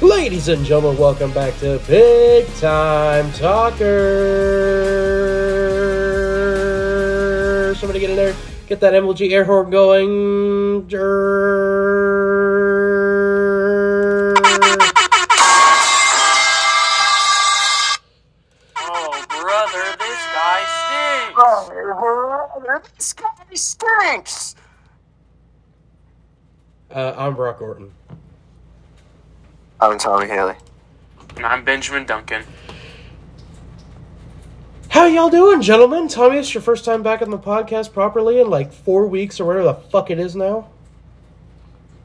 Ladies and gentlemen, welcome back to Big Time Talker. Somebody get in there. Get that MLG air horn going. Oh, brother, this guy stinks. This guy stinks. I'm Brock Orton. I'm Tommy Haley. And I'm Benjamin Duncan. How y'all doing, gentlemen? Tommy, it's your first time back on the podcast properly in like 4 weeks or whatever the fuck it is now.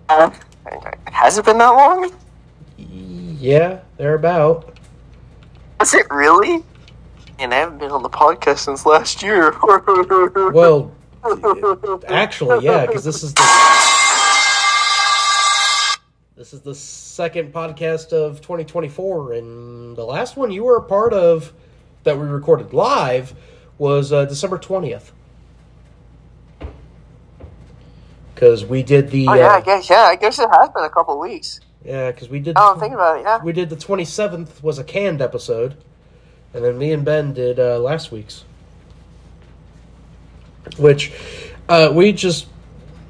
Has it been that long? Yeah, they're about. Has it really? And I haven't been on the podcast since last year. Well, actually, yeah, because this is the second podcast of 2024, and the last one you were a part of that we recorded live was December 20th. Because we did the... I guess it has been a couple of weeks. Yeah, because we did... I'm thinking about it, yeah. We did the 27th was a canned episode, and then me and Ben did last week's. Which, we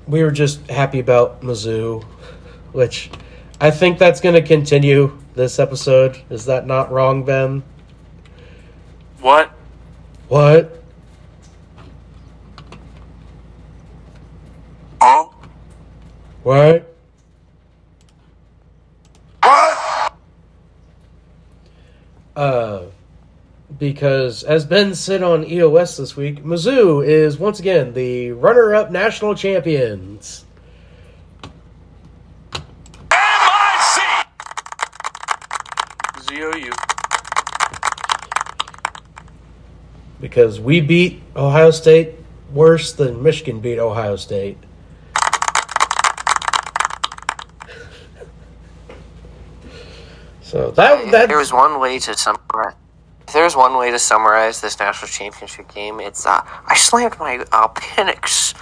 were just happy about Mizzou, which... I think that's going to continue this episode. Is that not wrong, Ben? What? What? Oh? What? Because as Ben said on EOS this week, Mizzou is once again the runner-up national champions. ZOU. Because we beat Ohio State worse than Michigan beat Ohio State. So that There was one way to summarize. If there's one way to summarize this national championship game, it's I slammed my Penix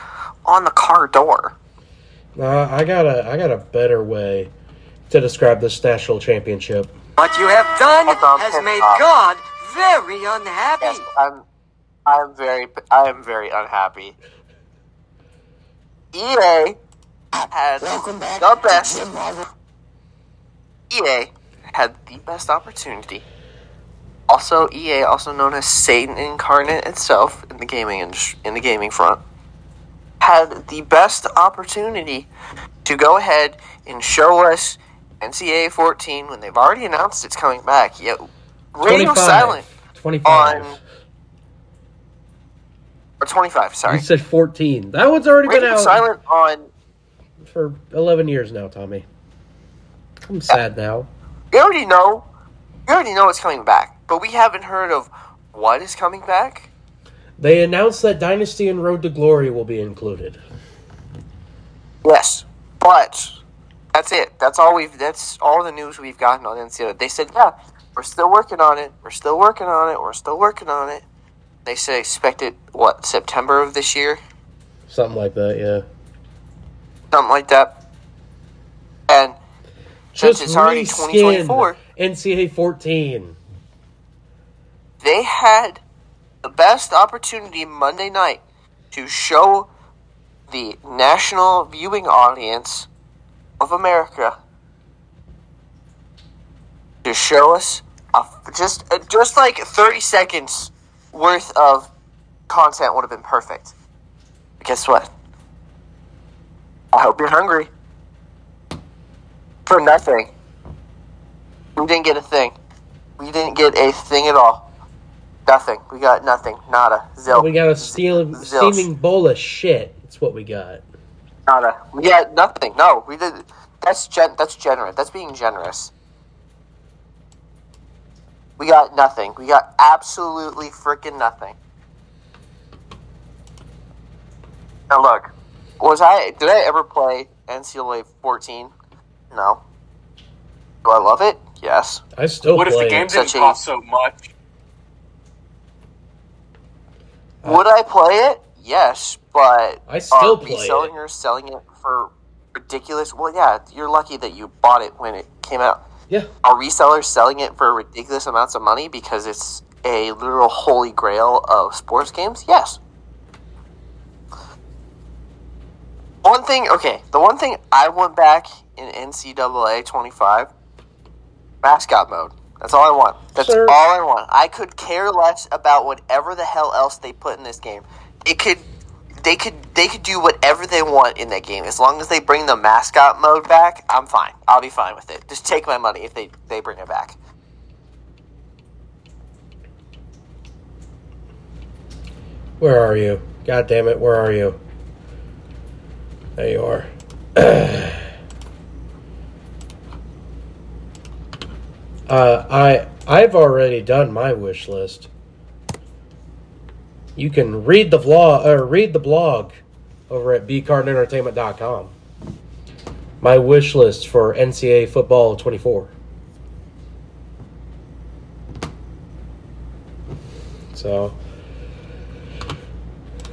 on the car door. I got a better way to describe this national championship. What you have done has made God very unhappy. Yes, I am very unhappy. EA had the best. EA had the best opportunity. Also, EA, also known as Satan incarnate itself in the gaming front, had the best opportunity to go ahead and show us NCAA 14 when they've already announced it's coming back. Yet radio silent 25. Or 25, sorry. You said 14. That one's already been out silent on for 11 years now, Tommy. I'm sad now. We already know it's coming back, but we haven't heard of what is coming back. They announced that Dynasty and Road to Glory will be included. Yes, but that's it. That's all the news we've gotten on NCAA. They said, yeah, we're still working on it. They say expect it, September of this year? Something like that, yeah. Something like that. And since Just it's already 2024, NCAA 14. they had the best opportunity Monday night to show the national viewing audience of America, to show us just like 30 seconds worth of content would have been perfect. But guess what? I hope you're hungry. For nothing. We didn't get a thing. We didn't get a thing at all. Nothing. We got nothing. Nada. Zilch. We got a steaming bowl of shit. That's what we got. Nada. We got nothing. No, we did. That's generous. That's being generous. We got nothing. We got absolutely freaking nothing. Now look, did I ever play NCAA 14? No. Do I love it? Yes. I still What if play the game it. didn't cost so much? Would I play it? Yes, but I still are play reselling it. or selling it for ridiculous? Well, yeah, you're lucky that you bought it when it came out. Yeah. Are resellers selling it for ridiculous amounts of money because it's a literal holy grail of sports games? Yes. The one thing I want back in NCAA 25, mascot mode. That's all I want. That's all I want. I could care less about whatever the hell else they put in this game. They could do whatever they want in that game. As long as they bring the mascot mode back, I'm fine. I'll be fine with it. Just take my money if they bring it back. Where are you? God damn it, where are you? There you are. I've already done my wish list. You can read the blog over at bcardinentertainment.com. My wish list for NCAA football 24. So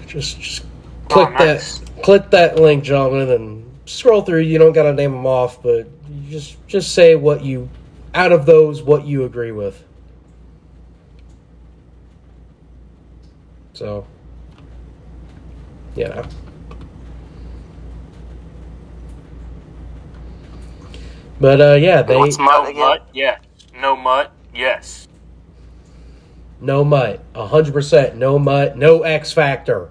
just click that link, gentlemen, and scroll through. You don't gotta name them off, but just say what you agree with. So, yeah. But yeah, they What's mutt? Yes. No mutt? Yes. no mutt, 100%, no mutt, no X Factor,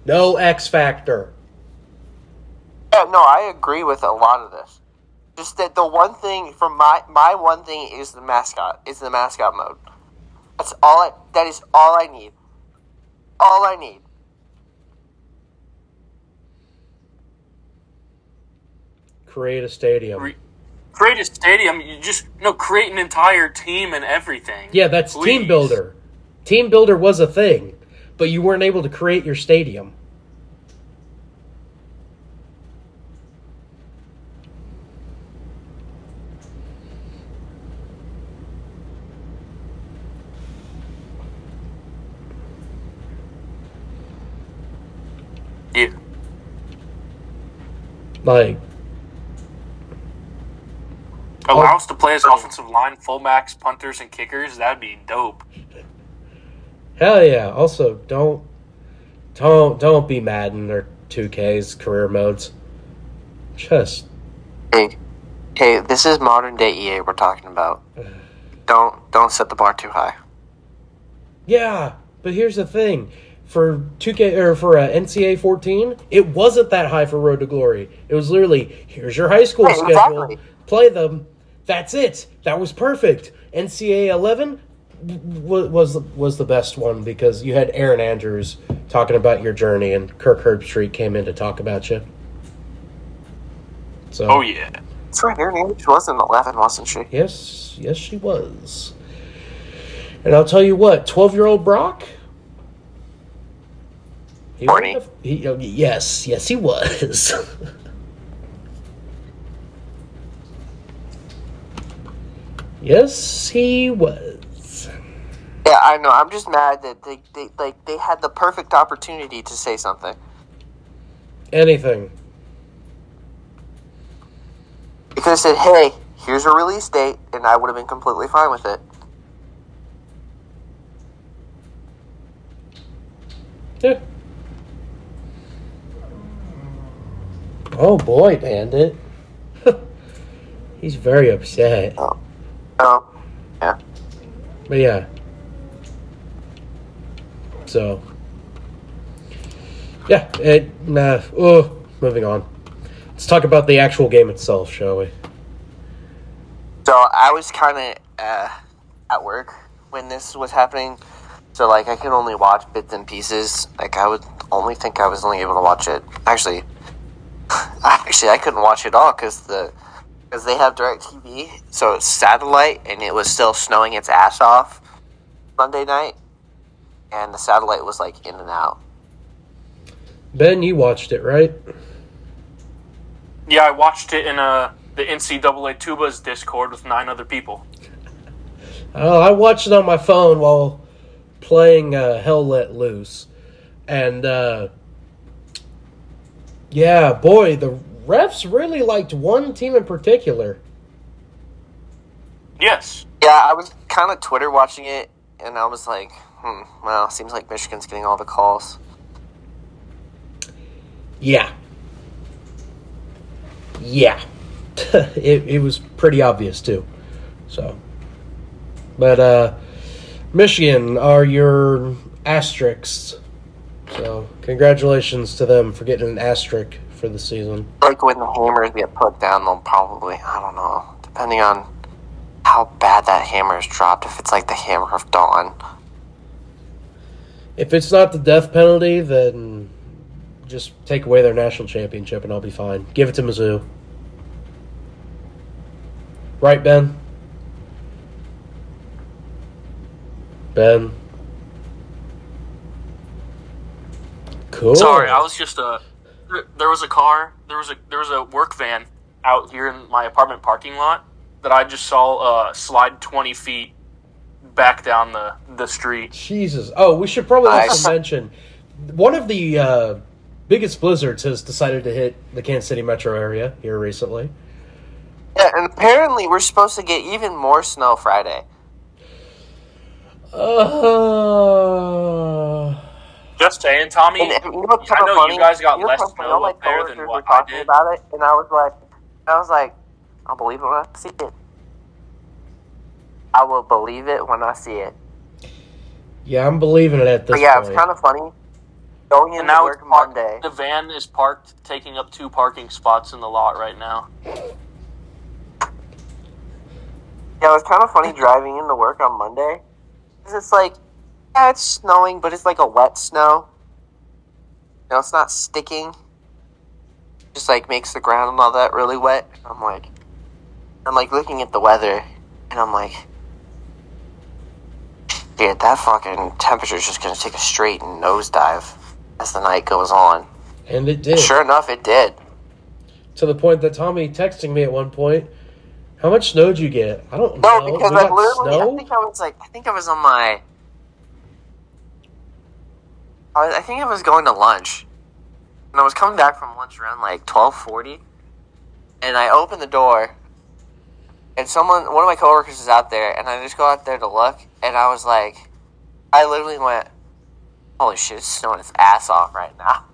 no X Factor. Yeah, no, I agree with a lot of this. Just that the one thing from my one thing is the mascot. Is the mascot mode. That is all I need. All I need. Create a stadium. Create a stadium. You just create an entire team and everything. Yeah, that's Please. Team Builder. Team Builder was a thing, but you weren't able to create your stadium. Yeah. Like, allow us to play as offensive line, fullbacks, punters, and kickers. That'd be dope. hell yeah. Also, don't be Madden or 2K's career modes. Just Hey, this is modern day EA we're talking about. Don't set the bar too high. yeah, but here's the thing. For 2K or for NCAA 14, it wasn't that high for Road to Glory. It was literally, here's your high school schedule, exactly. play them. That's it. That was perfect. NCAA 11 was the best one because you had Aaron Andrews talking about your journey, and Kirk Herbstreit came in to talk about you. So, Oh yeah. That's right, Aaron Andrews was in 11, wasn't she? yes, she was. And I'll tell you what, 12-year-old Brock. Horny. Yes, he was. Yes, he was. Yeah, I know. I'm just mad that they had the perfect opportunity to say something. Anything. They could have said, "Hey, here's a release date," and I would have been completely fine with it. Yeah. Oh boy, Bandit. He's very upset. Oh, yeah. But yeah. So. Yeah, moving on. Let's talk about the actual game itself, shall we? So I was kind of at work when this was happening, so I could only watch bits and pieces. I would only think I was only able to watch it. Actually, I couldn't watch it all because they have DirecTV, so it's satellite, and it was still snowing its ass off Monday night, and the satellite was in and out. Ben, you watched it, right? Yeah, I watched it in the NCAA Tubas Discord with 9 other people. Oh, I watched it on my phone while playing Hell Let Loose. And, yeah, boy, the refs really liked one team in particular. Yes. Yeah, I was kind of Twitter watching it, and I was like, well, seems like Michigan's getting all the calls. Yeah. Yeah. It was pretty obvious, too. So. But, Michigan are your asterisks. So, congratulations to them for getting an asterisk for the season. Like when the hammers get put down, they'll probably, I don't know, depending on how bad that hammer is dropped, if it's like the hammer of dawn. If it's not the death penalty, then just take away their national championship and I'll be fine. Give it to Mizzou. Right, Ben? Ben? Cool. Sorry, I was just there was a work van out here in my apartment parking lot that I just saw slide 20 feet back down the street. Jesus. Oh, we should probably also mention one of the biggest blizzards has decided to hit the Kansas City metro area here recently. Yeah, and apparently we're supposed to get even more snow Friday. Just saying, Tommy. And you know what's I know funny? you guys got less funny? snow All my up there coworkers than were what I talking did. about it, and I was like, I'll believe it when I see it. I will believe it when I see it. Yeah, I'm believing it at this But yeah, point. it's kind of funny. Going into now work Monday. the van is parked, taking up 2 parking spots in the lot right now. Yeah, it was kind of funny driving into work on Monday. Because it's like, yeah, it's snowing, but it's like a wet snow. You know, it's not sticking. Just like makes the ground and all that really wet. I'm like looking at the weather, and I'm like, dude, that fucking temperature is just going to take a straight nosedive as the night goes on. And it did. Sure enough, it did. To the point that Tommy texting me at one point, how much snow did you get? I don't know. No, because We I got literally, snow? I think I was on my, I think I was going to lunch. And I was coming back from lunch around like 12:40. And I opened the door. And one of my coworkers is out there. And I just go out there to look. And I was like, I literally went, holy shit, it's snowing its ass off right now.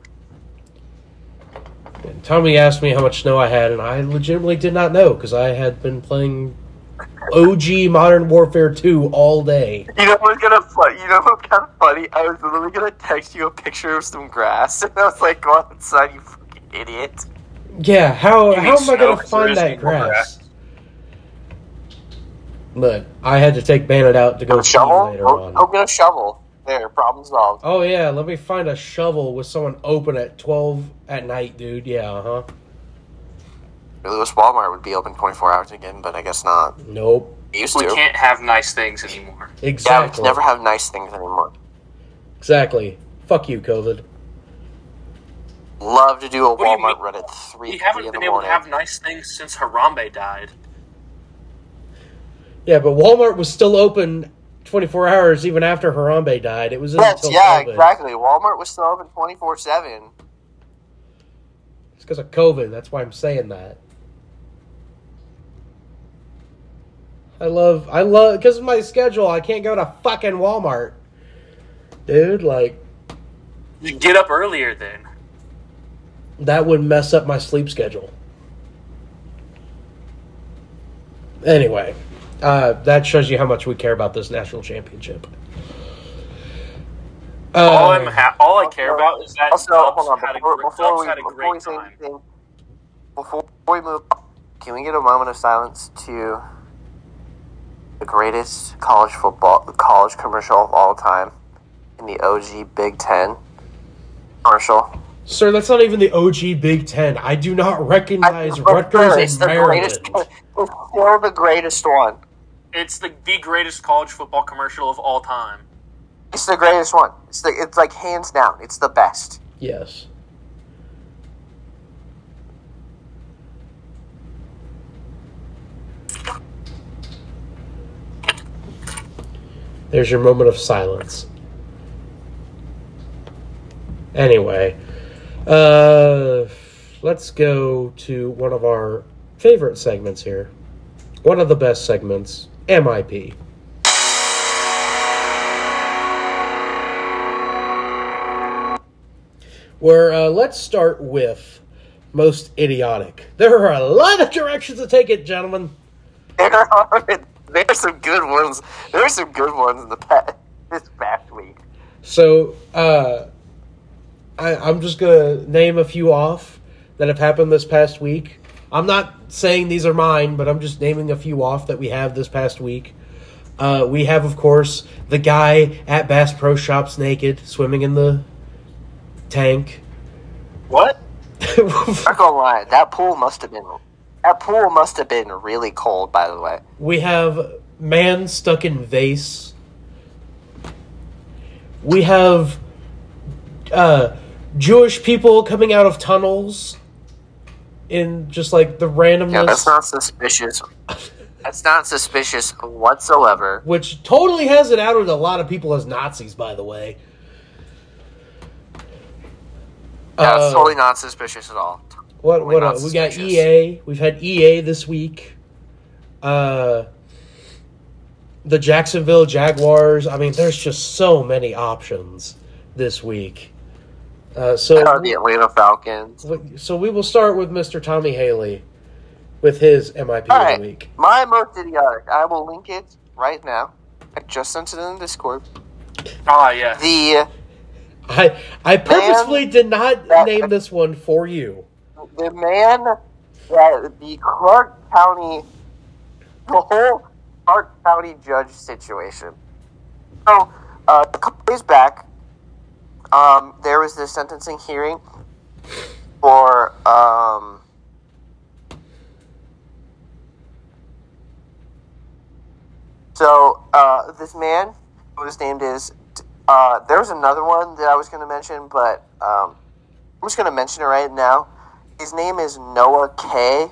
And Tommy asked me how much snow I had, and I legitimately did not know because I had been playing OG Modern Warfare 2 all day. You know what's kind of funny? I was literally gonna text you a picture of some grass, and I was like, "Go outside, you fucking idiot!" Yeah, how You mean am I going to snow, find there that is no more grass? But I had to take Bandit out to go see Shovel? later on. Go get a shovel. There, problem solved. Oh yeah, let me find a shovel with someone open at 12 at night, dude. Yeah, uh-huh. Really wish Walmart would be open 24 hours again, but I guess not. Nope. It used We to. can't have nice things anymore. Yeah, we Exactly. can never have nice things anymore. Exactly. Fuck you, COVID. Love to do a What do you Walmart mean? run at 3 We in haven't the been able to morning. have nice things since Harambe died. Yeah, but Walmart was still open 24 hours even after Harambe died. It was Yes, until yeah, COVID. exactly. Walmart was still open 24/7. It's because of COVID. That's why I'm saying that. Because of my schedule, I can't go to fucking Walmart. Dude, like, You get up earlier then. that would mess up my sleep schedule. Anyway, that shows you how much we care about this national championship. All I care about is that Also, Dubs hold on, had a before great we say time. anything, before we move, can we get a moment of silence to the greatest college commercial of all time in the OG Big Ten commercial? Sir, that's not even the OG Big Ten. I do not recognize Rutgers It's and the Maryland. greatest. It's still the greatest one. It's the greatest college football commercial of all time. It's the greatest one. It's like hands down. It's the best. Yes. There's your moment of silence. Anyway, let's go to one of our favorite segments here. One of the best segments MIP. Where let's start with most idiotic. There are a lot of directions to take it, gentlemen. There's some good ones. There's some good ones in this past week. So, I'm just going to name a few off that have happened this past week. I'm not saying these are mine, but I'm just naming a few off that we have this past week. We have, of course, the guy at Bass Pro Shops naked, swimming in the tank. What? I'm not gonna lie, that pool must have been really cold, by the way. We have man stuck in vase. We have Jewish people coming out of tunnels in just like the randomness. Yeah, that's not suspicious. That's not suspicious whatsoever. Which totally has it outed a lot of people as Nazis, by the way. Yeah, it's totally not suspicious at all. What else? We got EA. We've had EA this week. The Jacksonville Jaguars. I mean, there's just so many options this week. The Atlanta Falcons. So we will start with Mr. Tommy Haley with his MIP of the week. My most idiotic. I will link it right now. I just sent it in the Discord. Ah, yes. I purposefully did not name this one for you. The man that the whole Clark County judge situation. So, a couple days back, there was this sentencing hearing for, this man, what his name is, there was another one that I was going to mention, but I'm just going to mention it right now. His name is Noah K,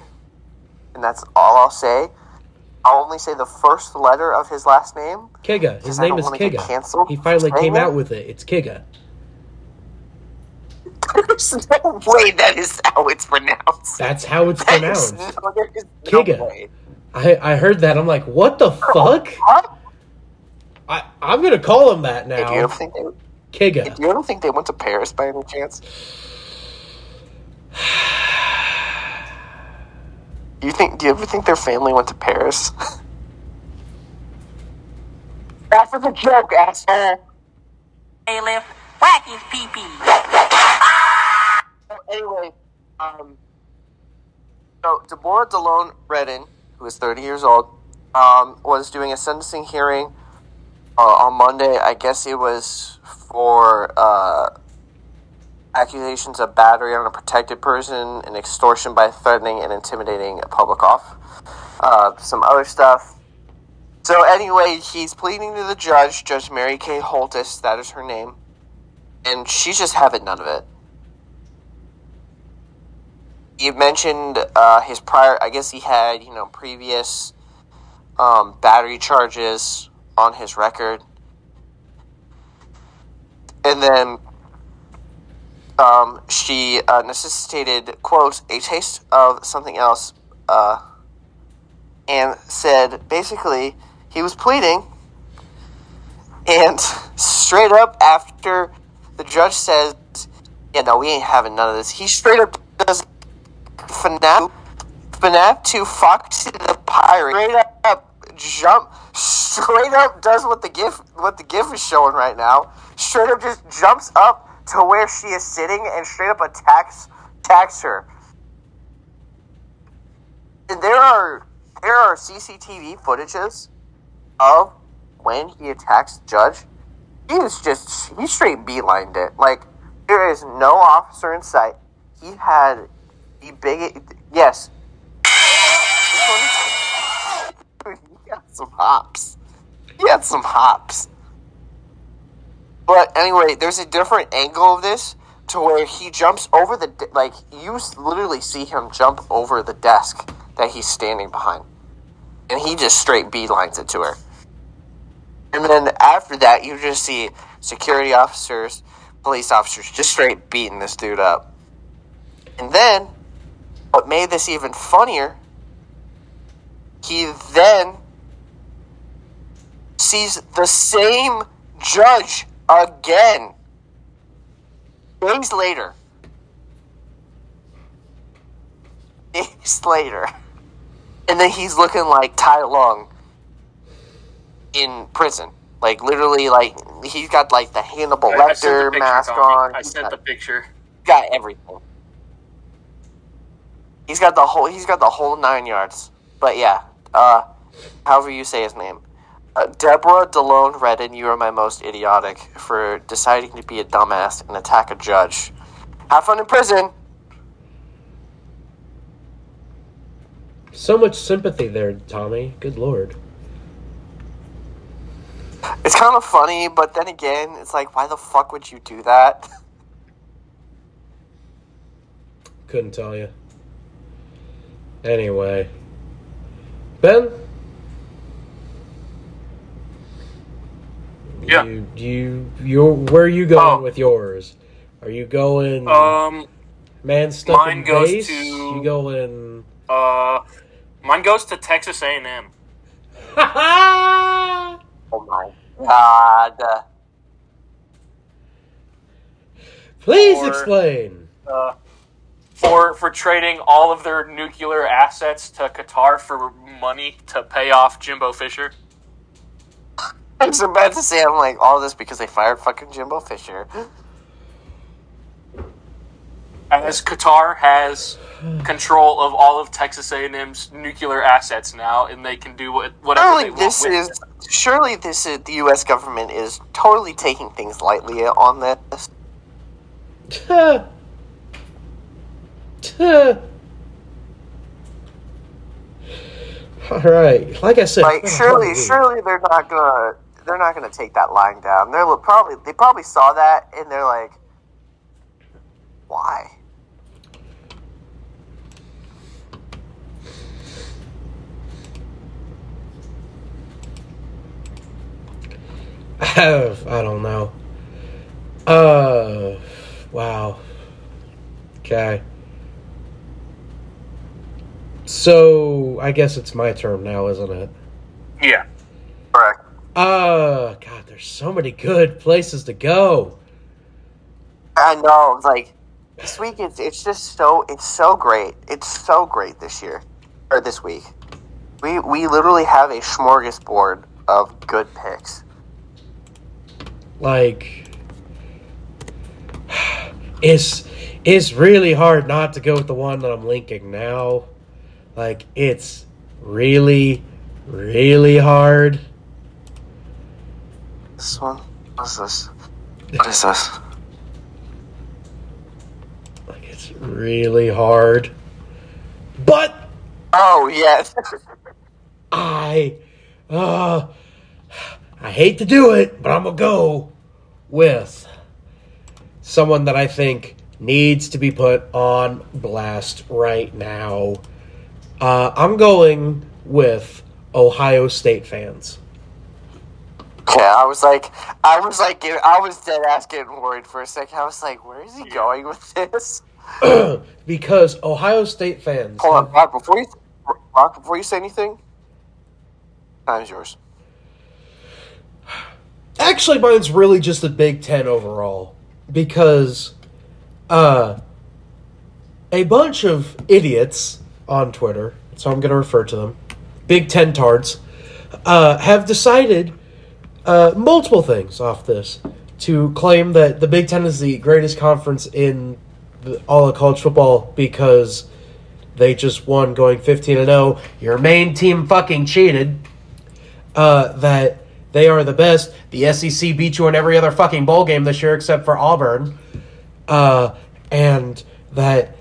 and that's all I'll say. I'll only say the first letter of his last name. Kiga. His name is Kiga. He finally came out with it. It's Kiga. There's no way that is how it's pronounced. That's how it's pronounced. Kiga. No, I heard that. I'm like, what the fuck? I'm going to call him that now. Do you ever think Kiga. Do you ever think they went to Paris by any chance? Do you ever think their family went to Paris? That was a joke, asshole. Bailiff, whack his pee-pee. Anyway, so Deborah DeLone Redden, who is 30 years old, was doing a sentencing hearing on Monday. I guess it was for accusations of battery on a protected person and extortion by threatening and intimidating a public off. Some other stuff. So anyway, he's pleading to the judge, Judge Mary Kay Holtis, that is her name, and she's just having none of it. He mentioned his prior, I guess he had, previous battery charges on his record. And then she necessitated, quote, a taste of something else, and said, basically, he was pleading, and straight up after the judge says, yeah, no, we ain't having none of this, he straight up does FNAF 2 fuck to the pirate, straight up does what the GIF is showing right now, straight up just jumps up to where she is sitting and straight up attacks her. And there are CCTV footages of when he attacks the judge. He straight beelined it. Like, there is no officer in sight. He had the big, yes. He had some hops. But anyway, there's a different angle of this to where he jumps over you literally see him jump over the desk that he's standing behind. And he just straight beelines it to her. And then after that, you just see security officers, police officers just straight beating this dude up. And then, what made this even funnier, he then sees the same judge again. Days later. And then he's looking like Tai Lung in prison. Like, literally, like, he's got, like, the Hannibal Lecter mask on. I sent the picture. Got everything. He's got the whole 9 yards. But yeah, however you say his name. Deborah DeLone Redden, you are my most idiotic for deciding to be a dumbass and attack a judge. Have fun in prison. So much sympathy there, Tommy. Good Lord. It's kind of funny, but then again, it's like, why the fuck would you do that? Couldn't tell you. Anyway. Ben? Yeah. Where are you going with yours? Are you going man stuff mine in goes base? to You going mine goes to Texas A&M. Oh my god. Please explain. For trading all of their nuclear assets to Qatar for money to pay off Jimbo Fisher. I was about to say, I'm like, all this because they fired fucking Jimbo Fisher. As Qatar has control of all of Texas A&M's nuclear assets now, and they can do whatever they want with it. Surely the U.S. government is totally taking things lightly on this. All right, like I said, like surely they're not gonna take that line down. They probably saw that and they're like, why? I don't know. Wow. Okay. So, I guess it's my turn now, isn't it? Yeah. Correct. God, there's so many good places to go. I know, like, this week it's so great. It's so great this year. Or this week. We literally have a smorgasbord of good picks. Like, it's really hard not to go with the one that I'm linking now. Like, it's really, really hard. This one? What's this? What is this? Like, it's really hard. But oh, yes. I hate to do it, but I'm going to go with someone that I think needs to be put on blast right now. I'm going with Ohio State fans. Okay, I was dead ass getting worried for a second. I was like, where is he going with this? Because Ohio State fans... Hold on, Rock, before you say anything, time's yours. Actually, mine's really just the Big Ten overall. Because a bunch of idiots on Twitter, so I'm going to refer to them, Big Ten tards, have decided multiple things off this to claim that the Big Ten is the greatest conference in all of college football because they just won going 15-0. Your main team fucking cheated. That they are the best. The SEC beat you in every other fucking bowl game this year except for Auburn. And that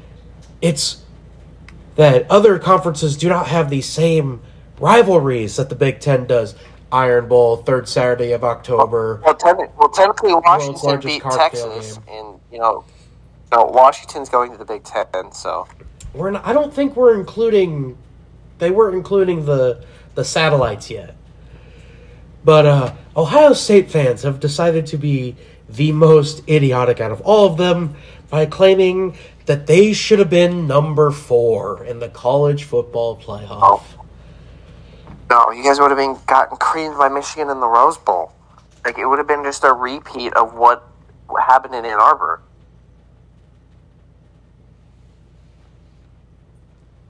that other conferences do not have the same rivalries that the Big Ten does. Iron Bowl, third Saturday of October. Well, technically Washington beat Texas, and Washington's going to the Big Ten, so I don't think we're including. They weren't including the satellites yet. But Ohio State fans have decided to be the most idiotic out of all of them by claiming that they should have been number 4 in the college football playoff. No, you guys would have gotten creamed by Michigan in the Rose Bowl. Like, it would have been just a repeat of what happened in Ann Arbor.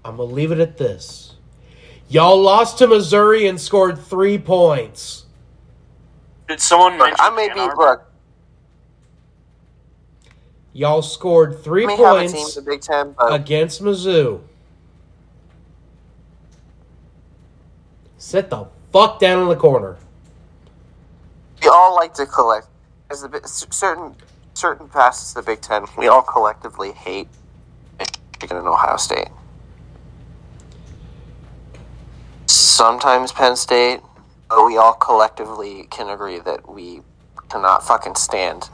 I'm going to leave it at this. Y'all lost to Missouri and scored 3 points. Did someone mention Ann Arbor? Y'all scored 3 have points a team in the Big Ten, but against Mizzou. Sit the fuck down in the corner. we all like to collect. As certain facets of the Big Ten, we all collectively hate Michigan and Ohio State. Sometimes Penn State, but we all collectively can agree that we cannot fucking stand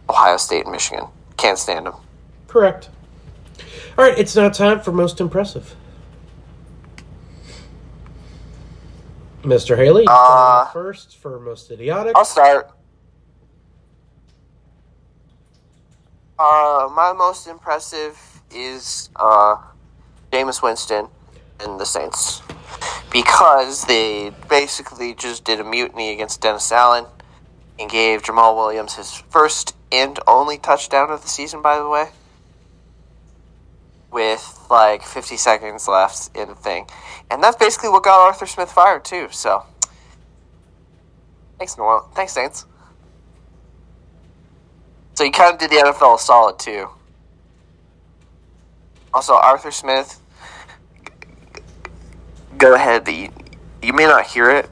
Ohio State and Michigan. Can't stand them. Correct. All right, it's now time for Most Impressive. Mr. Haley, you go first for Most Idiotic. I'll start. My most impressive is Jameis Winston and the Saints. Because they basically just did a mutiny against Dennis Allen and gave Jamal Williams his first and only touchdown of the season, by the way, with like 50 seconds left in the thing. And that's basically what got Arthur Smith fired, too. So, thanks, Noel. Thanks, Saints. So you kind of did the NFL a solid, too. Also, Arthur Smith, go ahead. You may not hear it,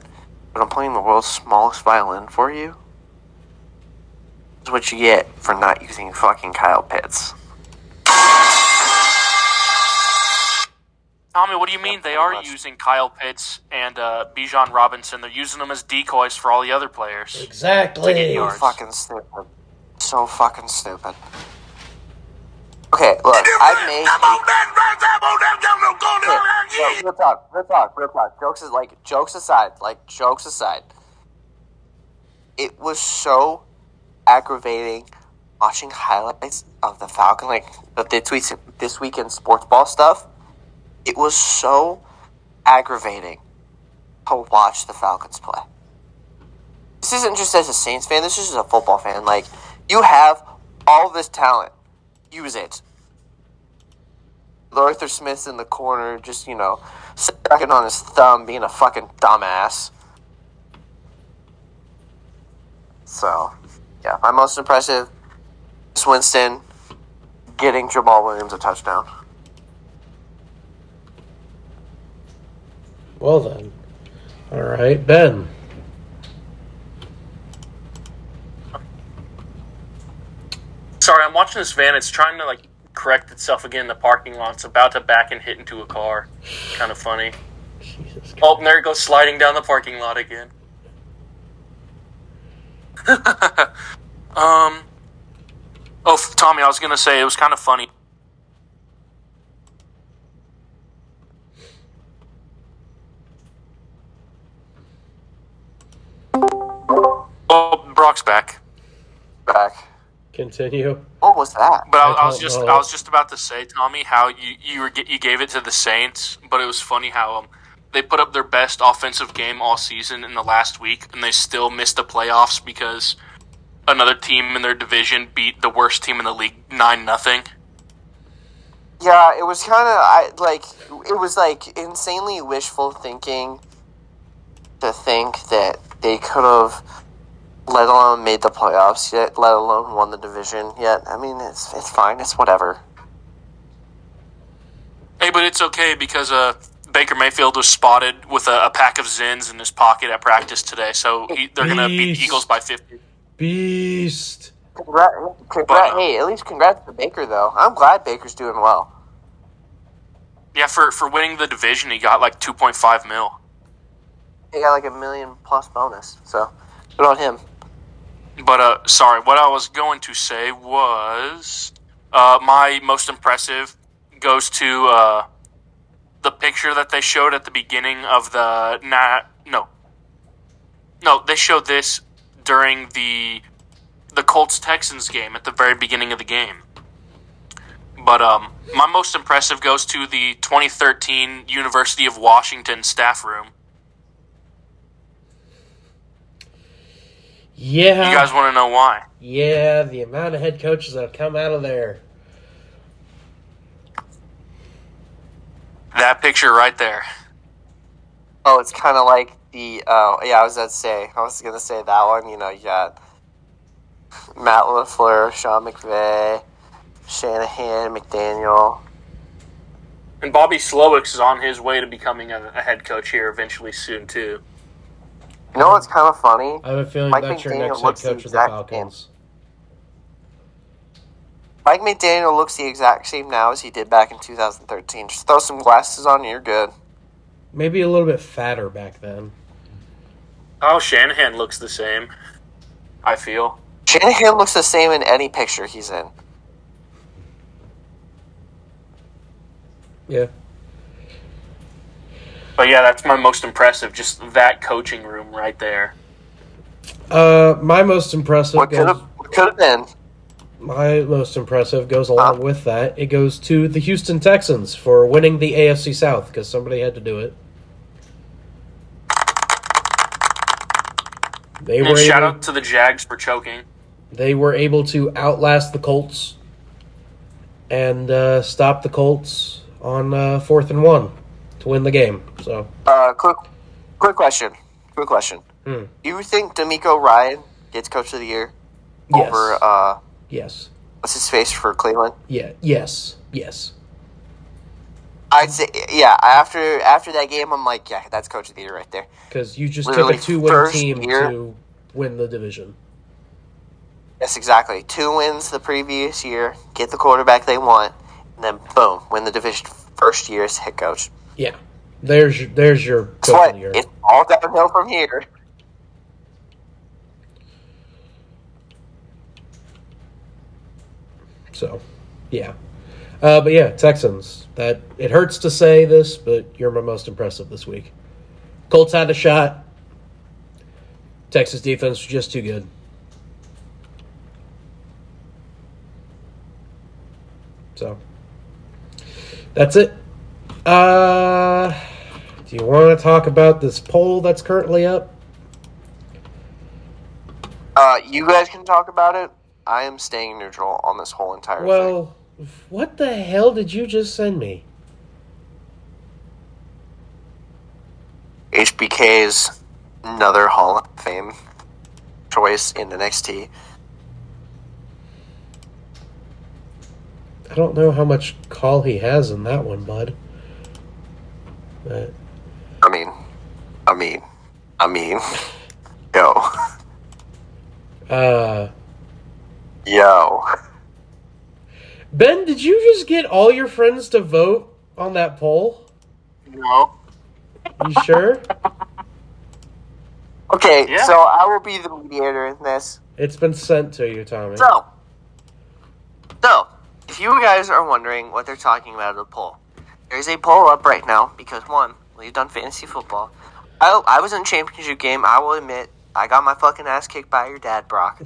but I'm playing the world's smallest violin for you. That's what you get for not using fucking Kyle Pitts. Tommy, what do you mean they are using Kyle Pitts and Bijan Robinson? They're using them as decoys for all the other players. Exactly. So fucking stupid. So fucking stupid. Okay, look, I may real talk. Jokes aside. It was so aggravating watching highlights of the Falcon, like of this weekend sports ball stuff. It was so aggravating to watch the Falcons play. This isn't just as a Saints fan, this is just a football fan. Like, you have all this talent. Use it. Arthur Smith's in the corner, just, sucking on his thumb, being a fucking dumbass. So, yeah, my most impressive is Winston getting Jamal Williams a touchdown. Well then. All right, Ben. Sorry, I'm watching this van. It's trying to, correct itself again in the parking lot. It's about to back and hit into a car. Kind of funny. Jesus God. Oh, and there it goes sliding down the parking lot again. Tommy, I was going to say, it was kind of funny. Oh, Brock's back. Continue. What was that? But I was just about to say, Tommy, how you gave it to the Saints, but it was funny how they put up their best offensive game all season in the last week, and they still missed the playoffs because another team in their division beat the worst team in the league 9-0. Yeah, it was kind of insanely wishful thinking to think that they could have, let alone made the playoffs yet, let alone won the division yet. I mean, it's fine. It's whatever. Hey, but it's okay because Baker Mayfield was spotted with a pack of Zins in his pocket at practice today, so they're going to beat the Eagles by 50. Beast. Hey, at least congrats to Baker, though. I'm glad Baker's doing well. Yeah, for winning the division, he got $2.5 million. He got $1 million+ bonus, so good on him. But, sorry, what I was going to say was my most impressive goes to the picture that they showed at the beginning of the... No, they showed this during the Colts-Texans game at the very beginning of the game. But my most impressive goes to the 2013 University of Washington staff room. Yeah. You guys want to know why? Yeah, the amount of head coaches that have come out of there. That picture right there. Oh, it's kind of like the. Oh, yeah, I was gonna say that one. You know, you got Matt LaFleur, Sean McVay, Shanahan, McDaniel. And Bobby Slowik is on his way to becoming a head coach here eventually soon, too. You know what's kind of funny? I have a feeling Mike that's your McDaniel next head looks the coach of the exact Falcons. Mike McDaniel looks the exact same now as he did back in 2013. Just throw some glasses on and you're good. Maybe a little bit fatter back then. Oh, Shanahan looks the same, I feel. Shanahan looks the same in any picture he's in. Yeah. But yeah, that's my most impressive, just that coaching room right there. My most impressive What could have been? My most impressive goes along with that. It goes to the Houston Texans for winning the AFC South because somebody had to do it. And shout out to the Jags for choking. They were able to outlast the Colts and stop the Colts on 4th and 1 to win the game. So, quick question. You think D'Amico Ryan gets Coach of the Year Yes. over Yes. what's his face for Cleveland? Yeah. Yes. I'd say after that game, I'm like, yeah, that's Coach of the Year right there. Because you just Literally took a 2-win first team year. to win the division. Yes, exactly. 2 wins the previous year, get the quarterback they want, and then boom, win the division first year as head coach. Yeah. There's your That's Coach what of the Year. it's all downhill from here. So, yeah. But yeah, Texans. That it hurts to say this, but you're my most impressive this week. Colts had a shot. Texas defense was just too good. So, that's it. Do you want to talk about this poll that's currently up? You guys can talk about it. I am staying neutral on this whole entire thing. Well, what the hell did you just send me? HBK's another Hall of Fame choice in NXT. I don't know how much call he has in that one, bud. But I mean, yo. Yo. Ben, did you just get all your friends to vote on that poll? No. You sure? Okay, Yeah. so I will be the mediator in this. It's been sent to you, Tommy. So, if you guys are wondering what they're talking about in the poll, there's a poll up right now because, one, we've done fantasy football. I was in a championship game. I will admit, I got my fucking ass kicked by your dad, Brock.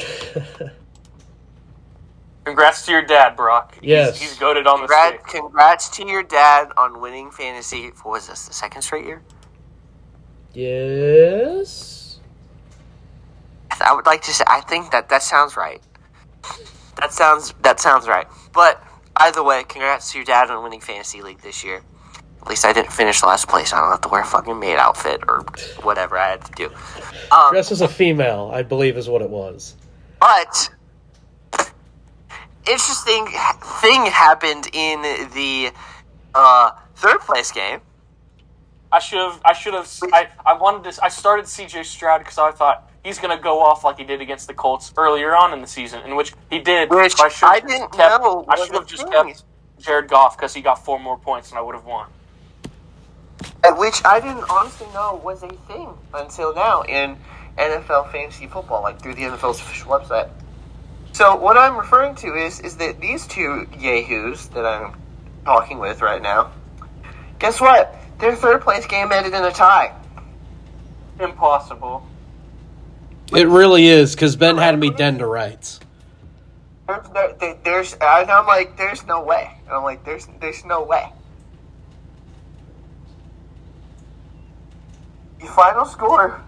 Congrats to your dad, Brock. Yes. He's goated on the stick. Congrats to your dad on winning fantasy. What was this, the second straight year? Yes? I would like to say, I think that sounds right. That sounds right. But either way, congrats to your dad on winning fantasy league this year. At least I didn't finish last place. I don't have to wear a fucking maid outfit or whatever I had to do. Dressed as a female, I believe is what it was. But interesting thing happened in the third place game. I started CJ Stroud because I thought he's going to go off like he did against the Colts earlier on in the season, in which he did. Which I should have just kept Jared Goff because he got 4 more points and I would have won. Which I didn't honestly know was a thing until now in NFL fantasy football, like through the NFL's official website. So what I'm referring to is that these two yahoos that I'm talking with right now, guess what? Their third place game ended in a tie. Impossible. It really is, because Ben had me dead to rights. And I'm like, there's no way. And I'm like, there's no way. The final score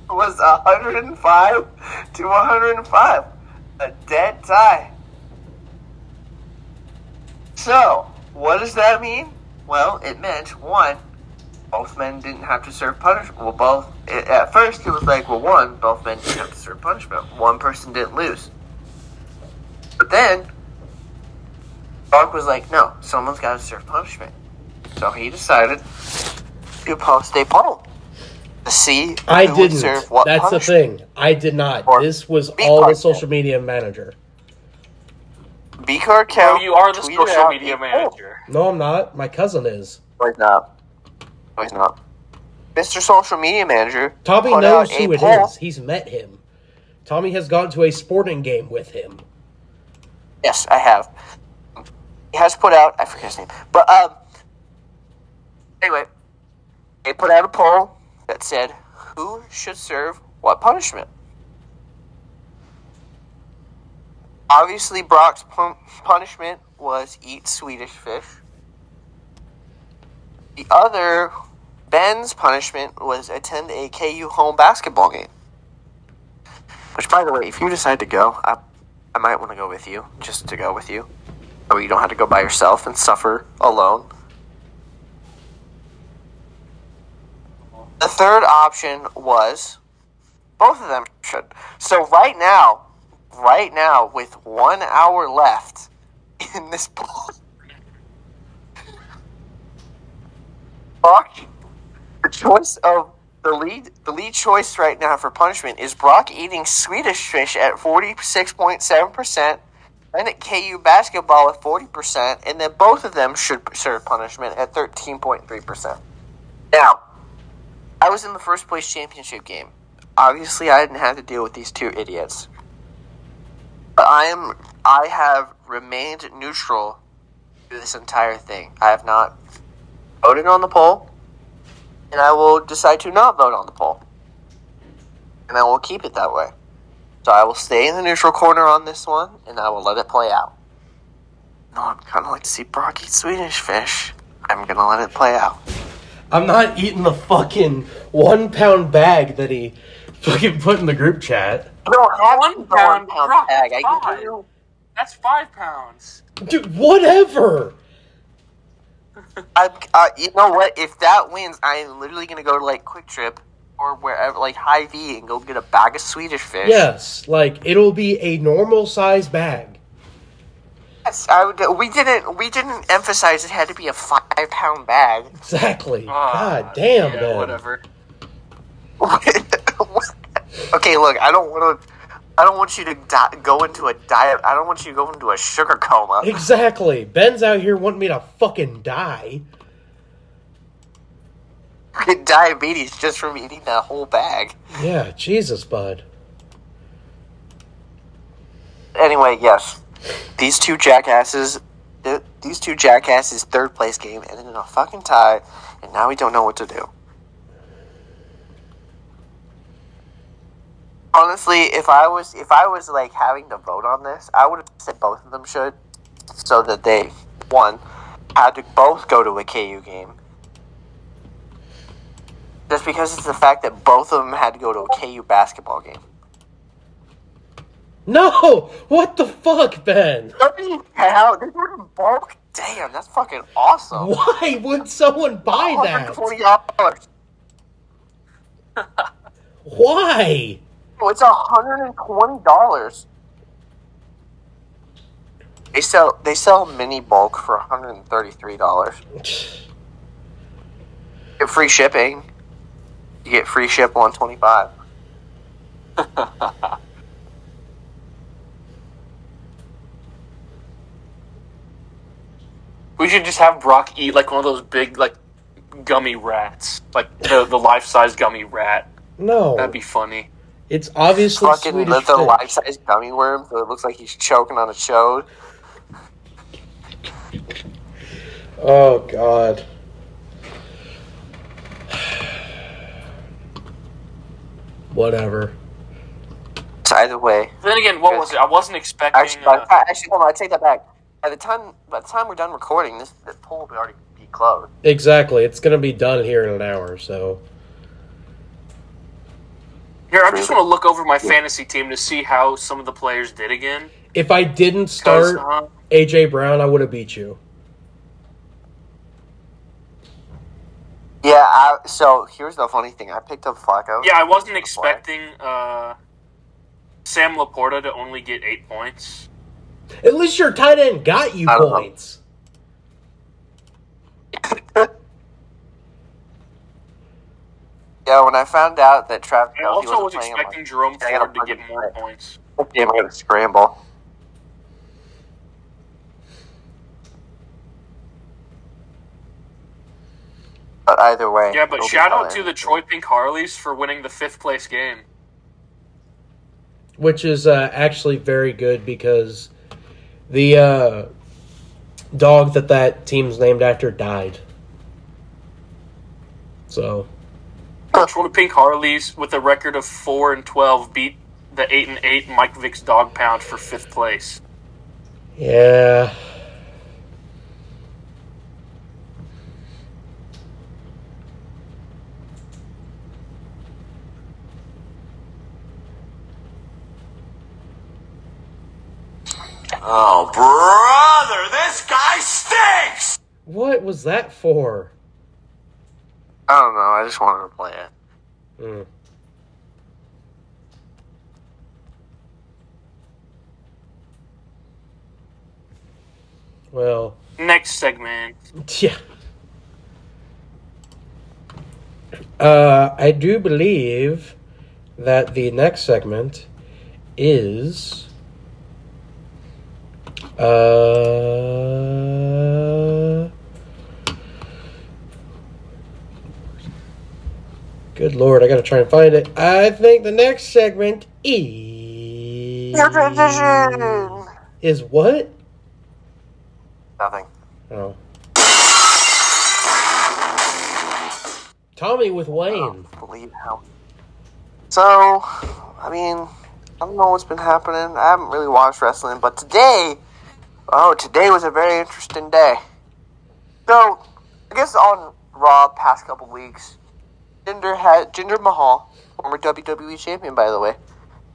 was 105 to 105. A dead tie. So, what does that mean? Well, it meant, one, both men didn't have to serve punishment. Well, at first it was like, well, one, both men didn't have to serve punishment. One person didn't lose. But then, Brock was like, no, someone's got to serve punishment. So he decided to post a poll to see I who would didn't. serve what That's the punishment. thing. I did not. Or This was be all the card social media manager. B-Card Oh, count. you are the tweeted social out media a poll. manager. No, I'm not. My cousin is. No, he's not. No, he's not. Mr. Social Media Manager. Tommy put knows out a who it poll. is. He's met him. Tommy has gone to a sporting game with him. Yes, I have. He has put out, I forget his name, but anyway, they put out a poll that said who should serve what punishment. Obviously, Brock's punishment was eat Swedish fish. The other, Ben's punishment was attend a KU home basketball game. Which, by the way, if you decide to go, I might want to go with you, just to go with you. So you don't have to go by yourself and suffer alone. The third option was both of them should. So right now, with 1 hour left in this poll, Brock, the choice of the lead choice right now for punishment is Brock eating Swedish fish at 46.7%, and at KU basketball at 40%, and then both of them should serve punishment at 13.3%. Now, I was in the first place championship game. Obviously, I didn't have to deal with these two idiots. But I have remained neutral through this entire thing. I have not voted on the poll, and I will decide to not vote on the poll. And I will keep it that way. So I will stay in the neutral corner on this one, and I will let it play out. No, I'd kind of like to see Brock eat Swedish fish. I'm going to let it play out. I'm not eating the fucking 1 pound bag that he fucking put in the group chat. I don't have 1 pound, Brock, bag. I that's can five. do. That's 5 pounds. Dude, whatever. You know what? If that wins, I am literally going to go to, like, Quick Trip or wherever, like, Hy-Vee, and go get a bag of Swedish fish. Yes, like, it'll be a normal size bag. Yes, we didn't emphasize it had to be a 5 pound bag. Exactly. God damn, yeah, Ben. whatever. Okay, look, I don't want you to go into a diet. I don't want you to go into a sugar coma. Exactly. Ben's out here wanting me to fucking die. Get diabetes just from eating that whole bag. Yeah, Jesus, bud. Anyway, yes, these two jackasses, third place game ended in a fucking tie, and now we don't know what to do. Honestly, if I was like having to vote on this, I would have said both of them should, so that they, one, had to both go to a KU game. Just because it's the fact that both of them had to go to a KU basketball game. No! What the fuck, Ben? 30 pounds? They were in bulk? Damn, that's fucking awesome. Why would someone buy that? $120. Why? Oh, it's $120. They sell mini bulk for $133. Get free shipping. You get free ship $125. We should just have Brock eat like one of those big like gummy rats, like the life-size gummy rat. No. That'd be funny. It's obviously Fucking Swedish the fish. life-size gummy worm, so it looks like he's choking on a chode. Oh, God. Whatever. So either way. Then again, what was it? I wasn't expecting. Actually, hold on, I take that back. By the time we're done recording, the poll will already be closed. Exactly. It's going to be done here in an hour, so. Here, I just want to look over my fantasy team to see how some of the players did again. If I didn't start AJ Brown, I would have beat you. Yeah, so here's the funny thing. I picked up Flacco. Yeah, I wasn't expecting Sam Laporta to only get 8 points. At least your tight end got you points. Yeah, when I found out that Travis I also was expecting Jerome Ford to get more points. Yeah, I'm going to scramble. But either way. Yeah, but shout out to the Troy Pink Harleys for winning the 5th place game. Which is actually very good because the dog that team's named after died. So... Troy Pink Harleys, with a record of 4-12, beat the 8-8 Mike Vick's Dog Pound for 5th place. Yeah. Oh, brother, this guy stinks! What was that for? I don't know. I just wanted to play it. Mm. Well. Next segment. Yeah. I do believe that the next segment is... Good Lord, I gotta try and find it. I think the next segment is... Your transition! Is what? Nothing. Oh. Tommy with Wayne. Believe how. So, I mean, I don't know what's been happening. I haven't really watched wrestling, but today was a very interesting day. So, I guess on Raw past couple weeks, Jinder Mahal, former WWE champion, by the way,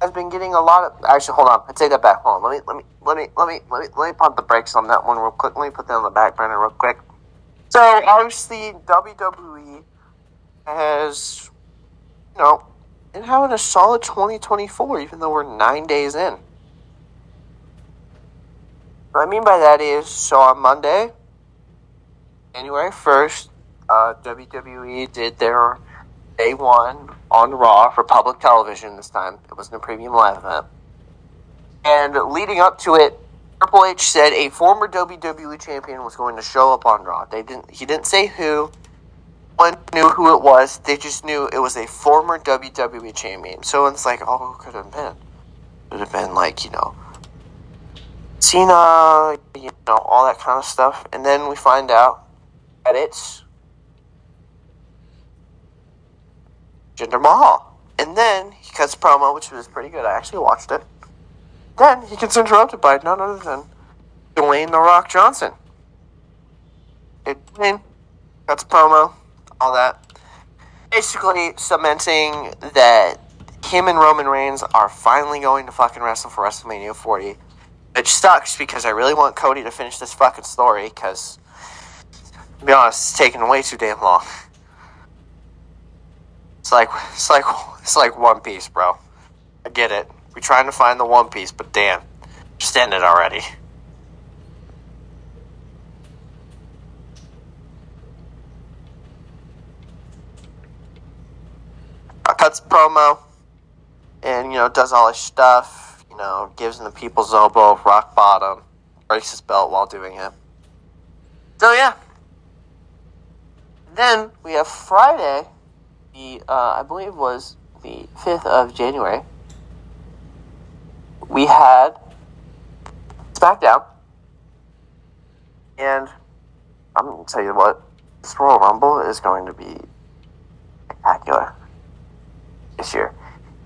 has been getting a lot of. Actually, hold on. I take that back. Hold on. Let me pump the brakes on that one real quick. Let me put that on the back burner real quick. So obviously, WWE has, been having a solid 2024, even though we're 9 days in. What I mean by that is, so on Monday, January 1st, WWE did their Day 1 on Raw for public television this time. It wasn't a premium live event. And leading up to it, Triple H said a former WWE champion was going to show up on Raw. He didn't say who. No one knew who it was. They just knew it was a former WWE champion. So it's like, oh, who could it have been? It would have been like, Cena, all that kind of stuff. And then we find out that it's Jinder Mahal. And then he cuts promo, which was pretty good. I actually watched it. Then he gets interrupted by none other than Dwayne "The Rock" Johnson. Dwayne cuts promo, all that. Basically cementing that him and Roman Reigns are finally going to fucking wrestle for WrestleMania 40. Which sucks because I really want Cody to finish this fucking story because, to be honest, it's taking way too damn long. It's like One Piece, bro. I get it. We're trying to find the One Piece, but damn, just end it already. Cuts promo and, does all his stuff. Gives him the people's elbow, rock bottom, breaks his belt while doing it. So, yeah. Then we have Friday, I believe was the 5th of January. We had SmackDown. And I'm going to tell you what, this Royal Rumble is going to be spectacular this year.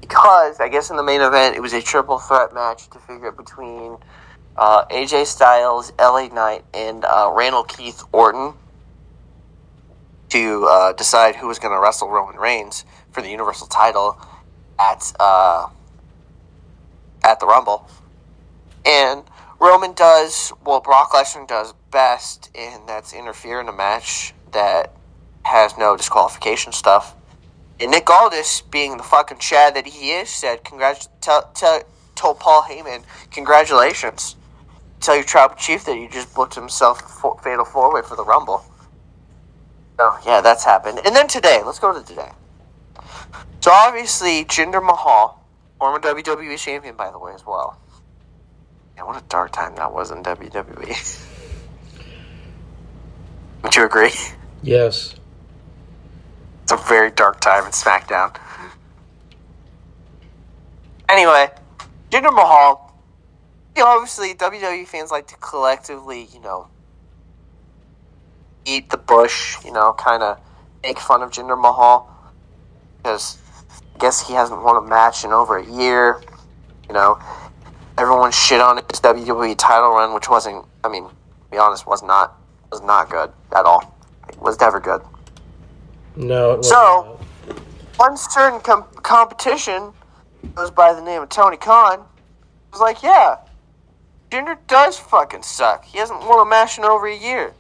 Because, I guess in the main event, it was a triple threat match to figure out between AJ Styles, LA Knight, and Randall Keith Orton to decide who was going to wrestle Roman Reigns for the Universal title. at the Rumble. And Roman does what Brock Lesnar does best, and that's interfere in a match that has no disqualification stuff. And Nick Aldis, being the fucking Chad that he is, said, told Paul Heyman, congratulations. Tell your tribal chief that you just booked himself a fatal four-way for the Rumble. So, yeah, that's happened. And then today, let's go to today. So, obviously, Jinder Mahal, former WWE champion, by the way, as well. Yeah, what a dark time that was in WWE. Would you agree? Yes. It's a very dark time in SmackDown. Anyway, Jinder Mahal. Obviously, WWE fans like to collectively, eat the bush, kind of make fun of Jinder Mahal. Because I guess he hasn't won a match in over a year. Everyone shit on his WWE title run, which wasn't, to be honest, was not good at all. It was never good. No, it was so, one certain competition goes by the name of Tony Khan. Was like, yeah, Jinder does fucking suck. He hasn't won a match in over a year.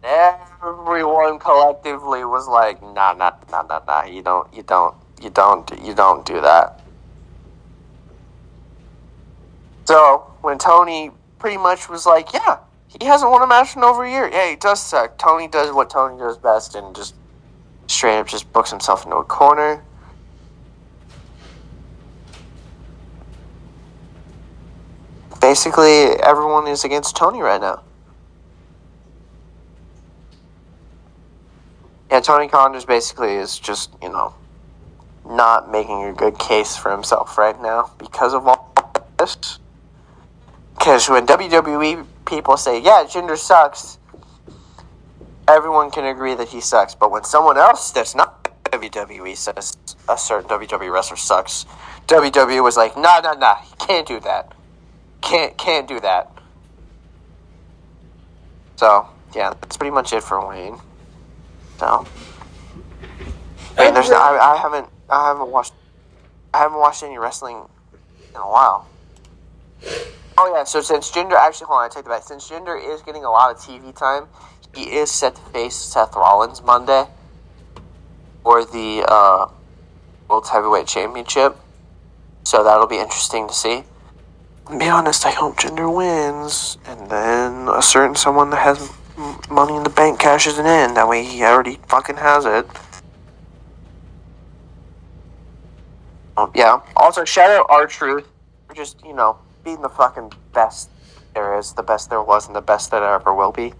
Everyone collectively was like, nah, you don't do that. So, when Tony pretty much was like, yeah, he hasn't won a match in over a year. Yeah, he does suck. Tony does what Tony does best and just straight up just books himself into a corner. Basically, everyone is against Tony right now. Yeah, Tony Khan is just, not making a good case for himself right now because of all this. Because when WWE people say, yeah, Jinder sucks, everyone can agree that he sucks. But when someone else that's not WWE says a certain WWE wrestler sucks, WWE was like, nah, he can't do that. Can't do that. So, yeah, that's pretty much it for Wayne. So, I haven't watched any wrestling in a while. Oh yeah, so since Jinder I take that back. Since Jinder is getting a lot of TV time, he is set to face Seth Rollins Monday for the World Heavyweight Championship. So that'll be interesting to see. To be honest, I hope Jinder wins, and then a certain someone that has Money in the Bank cashes it in. That way he already fucking has it. Yeah. Also, shout out R-Truth for just, being the fucking best there is, the best there was, and the best that ever will be.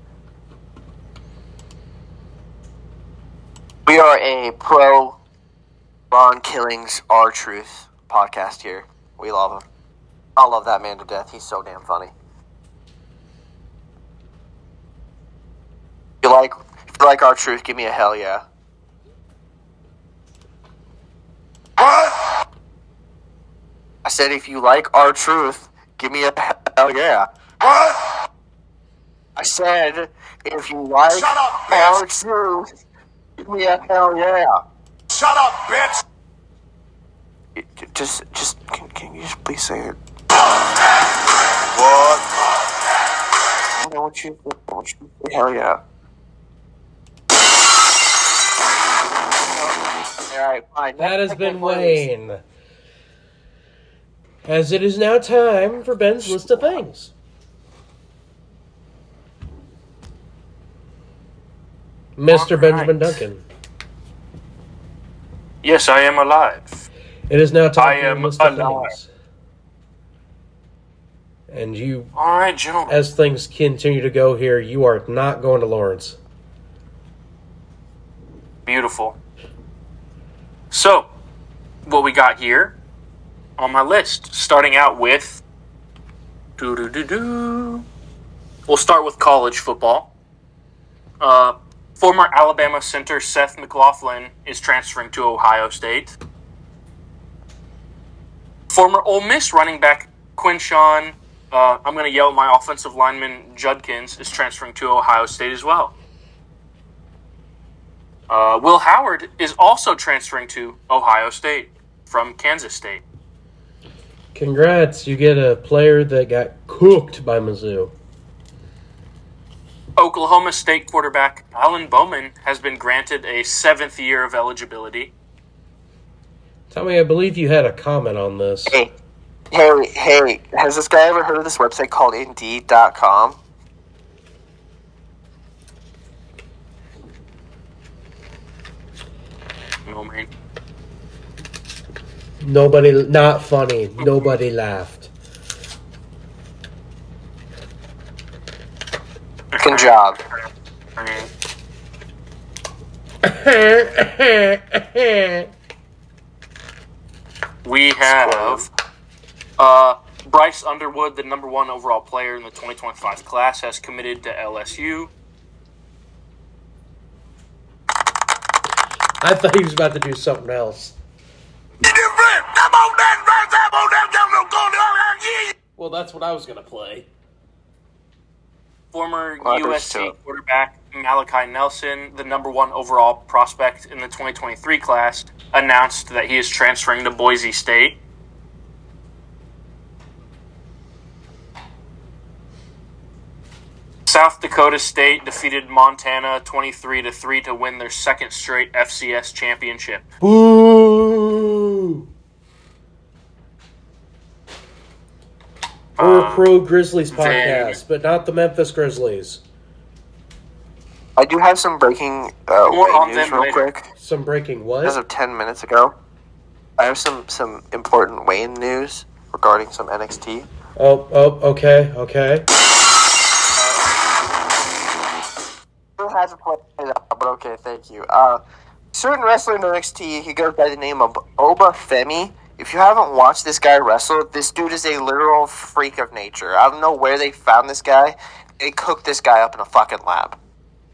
We are a pro Ron Killings R-Truth podcast here. We love him. I love that man to death. He's so damn funny. If you like R-Truth, give me a hell yeah. What? I said if you like R-Truth, give me a hell yeah. What? I said if you like Shut up, bitch. R-Truth, give me a hell yeah. Shut up, bitch. Can you just please say it? What? I want you to say hell yeah. Alright, fine. That has been Wayne. As it is now time for Ben's list of things. Mr. Benjamin Duncan. Yes, I am alive. It is now time I for am your list of alive. things. And you, All right, gentlemen. as things continue to go here, you are not going to Lawrence. Beautiful. So, what we got here on my list, starting out with we'll start with college football. Former Alabama center Seth McLaughlin is transferring to Ohio State. Former Ole Miss running back Quinshawn, I'm going to yell at my offensive lineman Judkins, is transferring to Ohio State as well. Will Howard is also transferring to Ohio State. from Kansas State. Congrats, you get a player that got cooked by Mizzou. Oklahoma State quarterback Alan Bowman has been granted a 7th year of eligibility. Tommy, I believe you had a comment on this. Hey, has this guy ever heard of this website called Indeed.com? No, man. Not funny. Nobody laughed. Good job. We have Bryce Underwood, the number 1 overall player in the 2025 class, has committed to LSU. I thought he was about to do something else. Well, that's what I was going to play. Former USC quarterback Malachi Nelson, the number 1 overall prospect in the 2023 class, announced that he is transferring to Boise State. South Dakota State defeated Montana 23-3 to win their 2nd straight FCS championship. Boo! We're a Pro Grizzlies podcast, but not the Memphis Grizzlies. I do have some breaking Wayne news real quick. Some breaking what? As of 10 minutes ago. I have some important Wayne news regarding some NXT. Oh, okay. Still hasn't played it up, but okay, thank you. Certain wrestler in NXT, he goes by the name of Oba Femi. If you haven't watched this guy wrestle, this dude is a literal freak of nature. I don't know where they found this guy. They cooked this guy up in a fucking lab.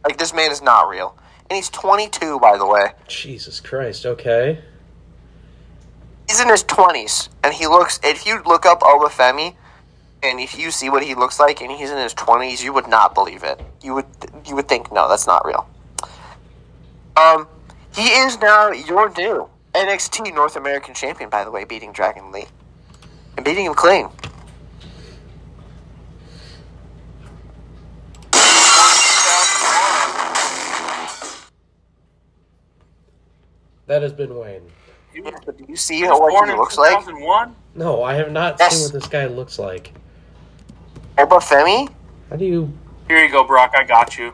Like, this man is not real. And he's 22, by the way. Jesus Christ, okay. He's in his 20s, and he looks... If you look up Oba Femi, and if you see what he looks like, and he's in his 20s, you would not believe it. You would think, no, that's not real. He is now your new NXT North American Champion, by the way, beating Dragon Lee. And beating him clean. That has been Wayne. Yeah, but do you see what he looks like? No, I have not seen what this guy looks like. Oba Femi? How do you... Here you go, Brock. I got you.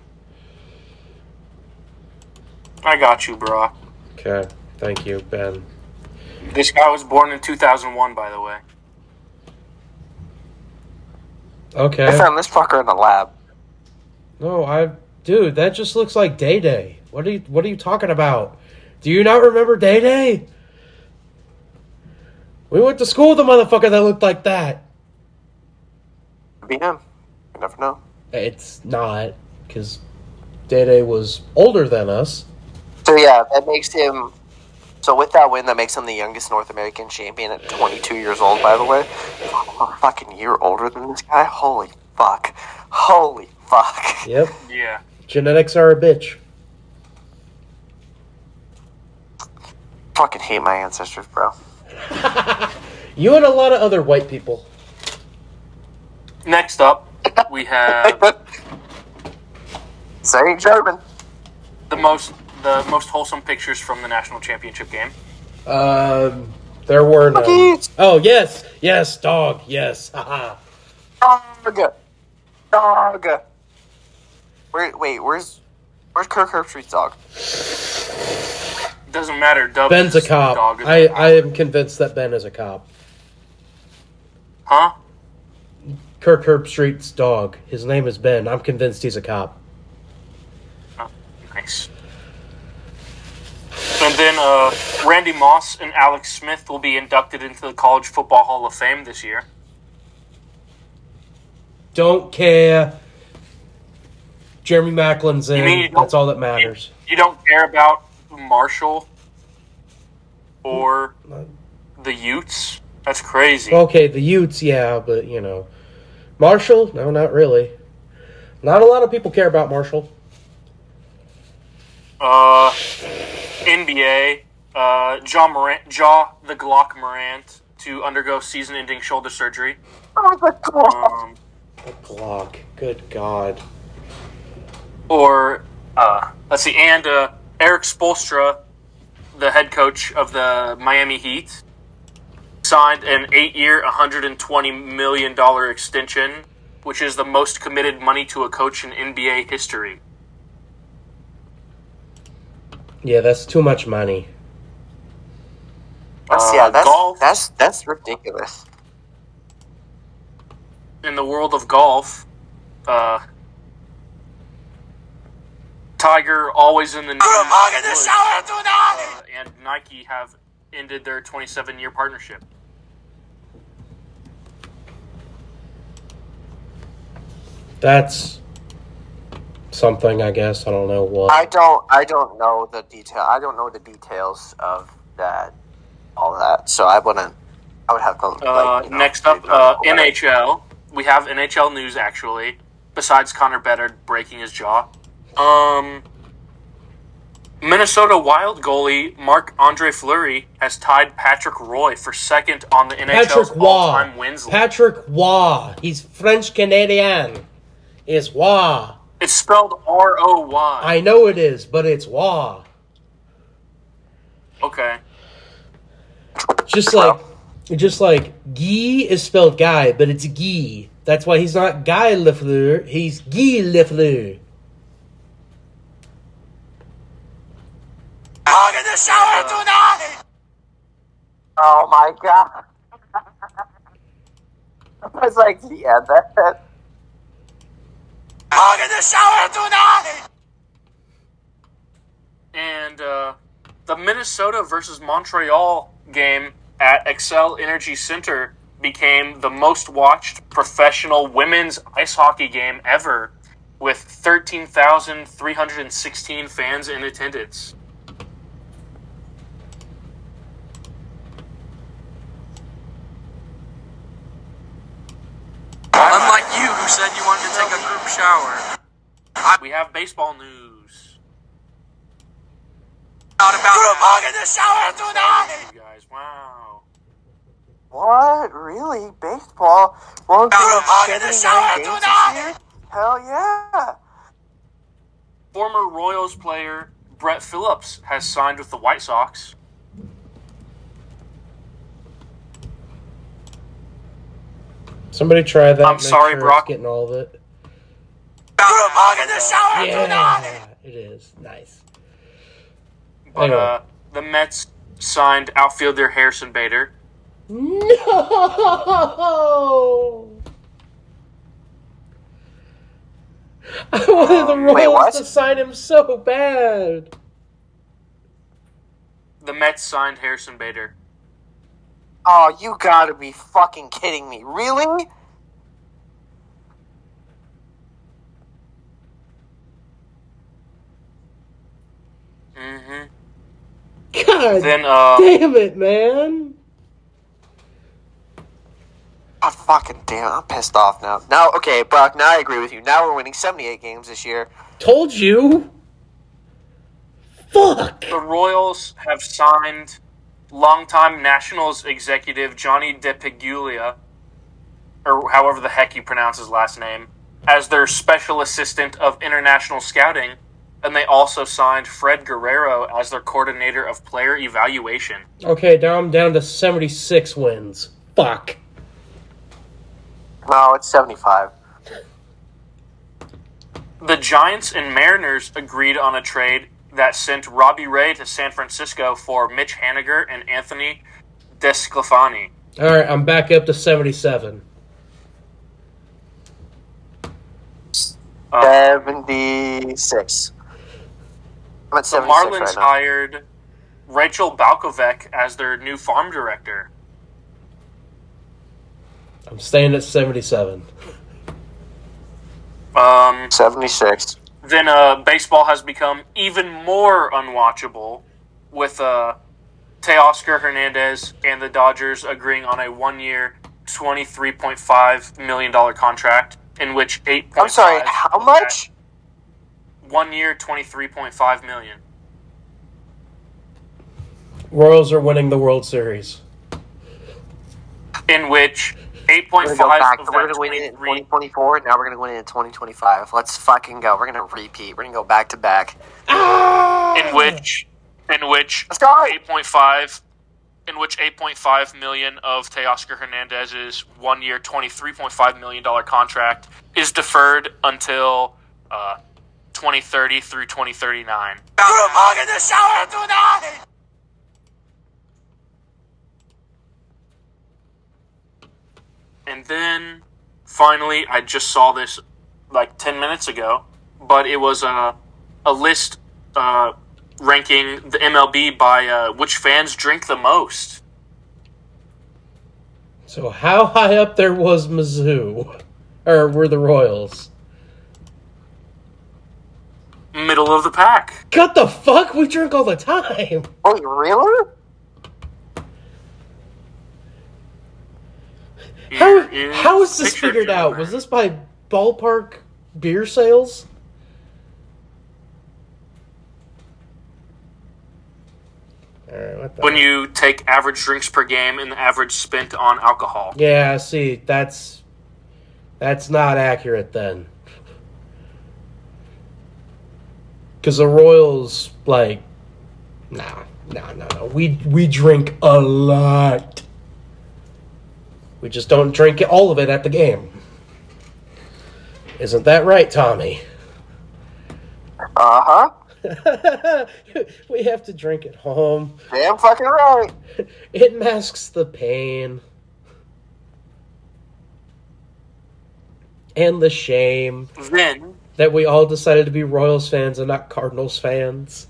Brock. Okay. Thank you, Ben. This guy was born in 2001, by the way. Okay. I found this fucker in the lab. No, Dude, that just looks like Day Day. What are you talking about? Do you not remember Day Day? We went to school with a motherfucker that looked like that. Could be him. You never know. It's not, because Day Day was older than us. So yeah, that makes him... So with that win, that makes him the youngest North American champion at 22 years old, by the way. A fucking year older than this guy? Holy fuck. Yep. Yeah. Genetics are a bitch. Fucking hate my ancestors, bro. You and a lot of other white people. Next up, we have Say German. the most wholesome pictures from the national championship game. There were none. Cookies. Oh, yes, dog, yes, haha. Dog. Where's Kirk Herbstreit's dog? Doesn't matter. Dub Ben's a is cop. dog. I am convinced that Ben is a cop. Huh? Kirk Herbstreit's dog. His name is Ben. I'm convinced he's a cop. Oh, nice. And then Randy Moss and Alex Smith will be inducted into the College Football Hall of Fame this year. Don't care. Jeremy Macklin's in. You That's all that matters. You don't care about Marshall or the Utes? That's crazy. Okay, the Utes, yeah, but, Marshall? No, not really. Not a lot of people care about Marshall. NBA, Jaw the Glock Morant to undergo season-ending shoulder surgery. Oh, the Glock. The Glock. Good God. Or, let's see, and Eric Spoelstra, the head coach of the Miami Heat, signed an 8-year, $120 million extension, which is the most committed money to a coach in NBA history. Yeah, that's too much money. Golf. That's ridiculous. In the world of golf, Tiger always in the news. And Nike have ended their 27-year partnership. That's something, I guess. I don't know what. I don't know the detail. I don't know the details of that, all that. So I would have to. Next up, NHL. We have NHL news actually. Besides Connor Bedard breaking his jaw, Minnesota Wild goalie Marc-Andre Fleury has tied Patrick Roy for second on the NHL's all-time wins list. Patrick Roy. He's French Canadian. It's Roy. It's spelled R-O-Y. I know it is, but it's Roy. Okay. Just like Guy is spelled Guy, but it's Guy. That's why he's not Guy Lafleur. He's Guy Lafleur. I'm in the shower tonight! Oh my God. I was like, yeah, that. I'm in the shower tonight! And the Minnesota versus Montreal game at Xcel Energy Center became the most watched professional women's ice hockey game ever, with 13,316 fans in attendance. Unlike you, who said you wanted to take a group shower. We have baseball news. Not about I'm in the shower tonight! You guys, wow. What? Really? Baseball? World I'm in the shower games this tonight! year? Hell yeah! Former Royals player Brett Phillips has signed with the White Sox. Somebody try that. I'm sorry, Brock. Getting all of it. I'm in the shower tonight! Yeah, it is. Nice. But Anyway. the Mets signed outfielder Harrison Bader. No! I wanted the Royals what? to sign him so bad. The Mets signed Harrison Bader. Oh, you gotta be fucking kidding me. Really? Mm-hmm. God Then, damn it, man. God fucking damn, I'm pissed off now. Now, okay, Brock, now I agree with you. Now we're winning 78 games this year. Told you. Fuck. the Royals have signed longtime Nationals executive Johnny DePigulia, or however the heck you pronounce his last name, as their special assistant of international scouting, and they also signed Fred Guerrero as their coordinator of player evaluation. Okay, now I'm down to 76 wins. Fuck. No, it's 75. The Giants and Mariners agreed on a trade that sent Robbie Ray to San Francisco for Mitch Haniger and Anthony DeSclafani. Alright, I'm back up to 77. 76. I'm at The 76 Marlins right now. hired Rachel Balkovec as their new farm director. I'm staying at 77. 76. Then baseball has become even more unwatchable with Teoscar Hernandez and the Dodgers agreeing on a 1-year, $23.5 million contract in which 8.5. I'm sorry, how much? 1 year, $23.5 million. Royals are winning the World Series. In which We're 8.5 gonna go back. of We're that gonna win it in 23 2024. Now we're gonna win it in 2025. Let's fucking go. We're gonna repeat. We're gonna go back to back. in which Let's go. 8.5 million of Teoscar Hernandez's 1 year, $23.5 million contract is deferred until 2030 through 2039. Group hug in the shower tonight! And then, finally, I just saw this like 10 minutes ago, but it was a list ranking the MLB by which fans drink the most. So how high up there was Mizzou? Or were the Royals? Middle of the pack. What the fuck? We drink all the time. Oh, really? How is this Picture figured out? Joker. Was this by ballpark beer sales? Alright, what the When you take average drinks per game and the average spent on alcohol. Yeah, see, that's not accurate then. Because the Royals, like, no. We drink a lot. We just don't drink all of it at the game. Isn't that right, Tommy? Uh-huh. We have to drink at home. Damn fucking right. It masks the pain. And the shame Then, that we all decided to be Royals fans and not Cardinals fans.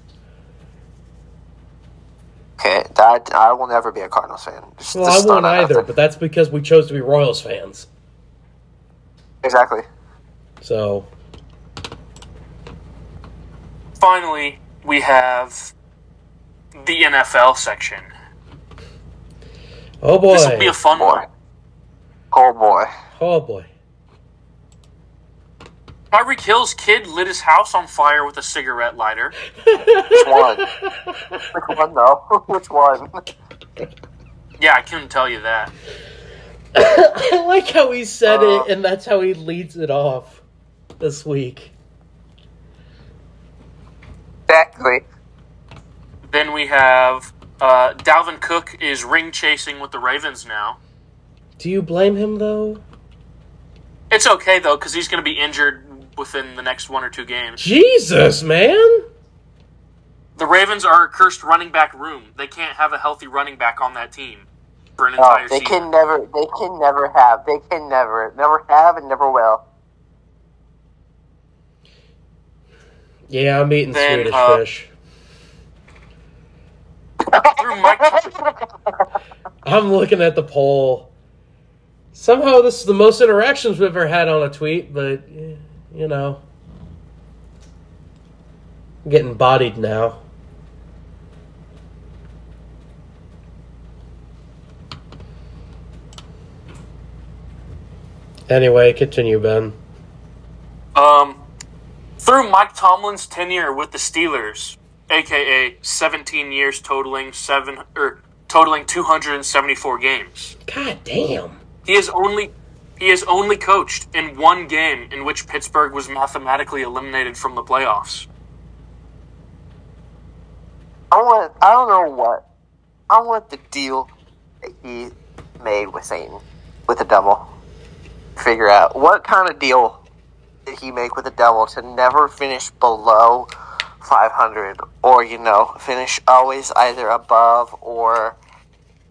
Okay, that I will never be a Cardinals fan. Well, I won't either, but that's because we chose to be Royals fans. Exactly. So, finally, we have the NFL section. oh boy. This will be a fun Boy. one. Oh boy. Oh boy. Tyreek Hill's kid lit his house on fire with a cigarette lighter. Which one? Which one though? Which one? Yeah, I couldn't tell you that. I like how he said it, and that's how he leads it off this week. Exactly. Then we have Dalvin Cook is ring chasing with the Ravens now. Do you blame him, though? It's okay, though, because he's going to be injured within the next 1 or 2 games. Jesus, man! The Ravens are a cursed running back room. They can't have a healthy running back on that team for an entire They season. can never have and never will. Yeah, I'm eating Then, Swedish fish. Through Mike, I'm looking at the poll. Somehow this is the most interactions we've ever had on a tweet, but, you know. I'm getting bodied now. Anyway, continue, Ben. through Mike Tomlin's tenure with the Steelers, aka 17 years totaling 274 games. God damn. He has only coached in one game in which Pittsburgh was mathematically eliminated from the playoffs. I want the deal that he made with Satan, with the devil. Figure out what kind of deal did he make with the devil to never finish below 500, or finish always either above or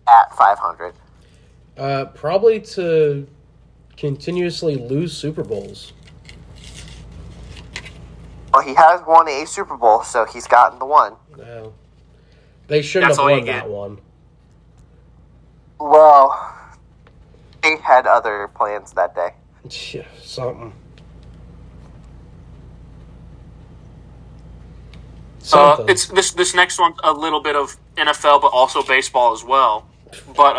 at 500. Probably to continuously lose Super Bowls. Well, he has won a Super Bowl, so he's gotten the one. No. They shouldn't That's have all you won get. that one. Well, they had other plans that day. Yeah, something. It's this next one a little bit of NFL, but also baseball as well. But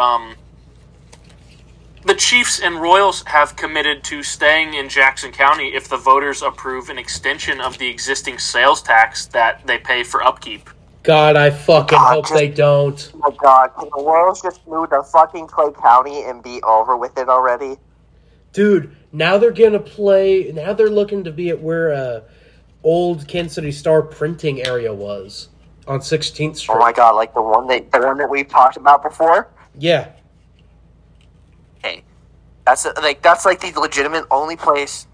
the Chiefs and Royals have committed to staying in Jackson County if the voters approve an extension of the existing sales tax that they pay for upkeep. God, I fucking hope they don't. Oh my God, can the Royals just move to fucking Clay County and be over with it already? Dude, now they're gonna play. Now they're looking to be at where old Kansas City Star printing area was on 16th Street. Oh my God, like the one that we talked about before. Yeah. Hey, that's like the legitimate only place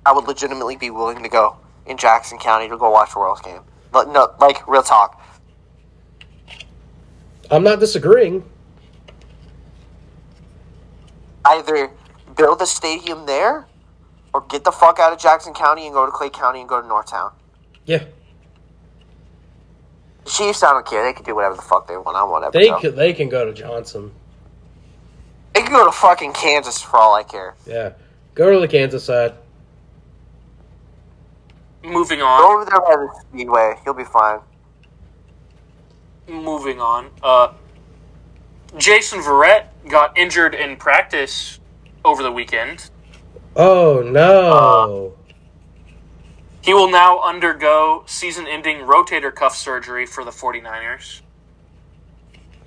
I would legitimately be willing to go in Jackson County to go watch a Royals game. But no, like real talk. I'm not disagreeing. Either build a stadium there, or get the fuck out of Jackson County and go to Clay County and go to Northtown. Yeah. The Chiefs, I don't care. They can do whatever the fuck they want on whatever. They can go to Johnson. They can go to fucking Kansas for all I care. Yeah. Go to the Kansas side. Moving on. Go over there by the Speedway. You'll be fine. Moving on. Jason Verrett got injured in practice over the weekend. Oh, no. He will now undergo season-ending rotator cuff surgery for the 49ers.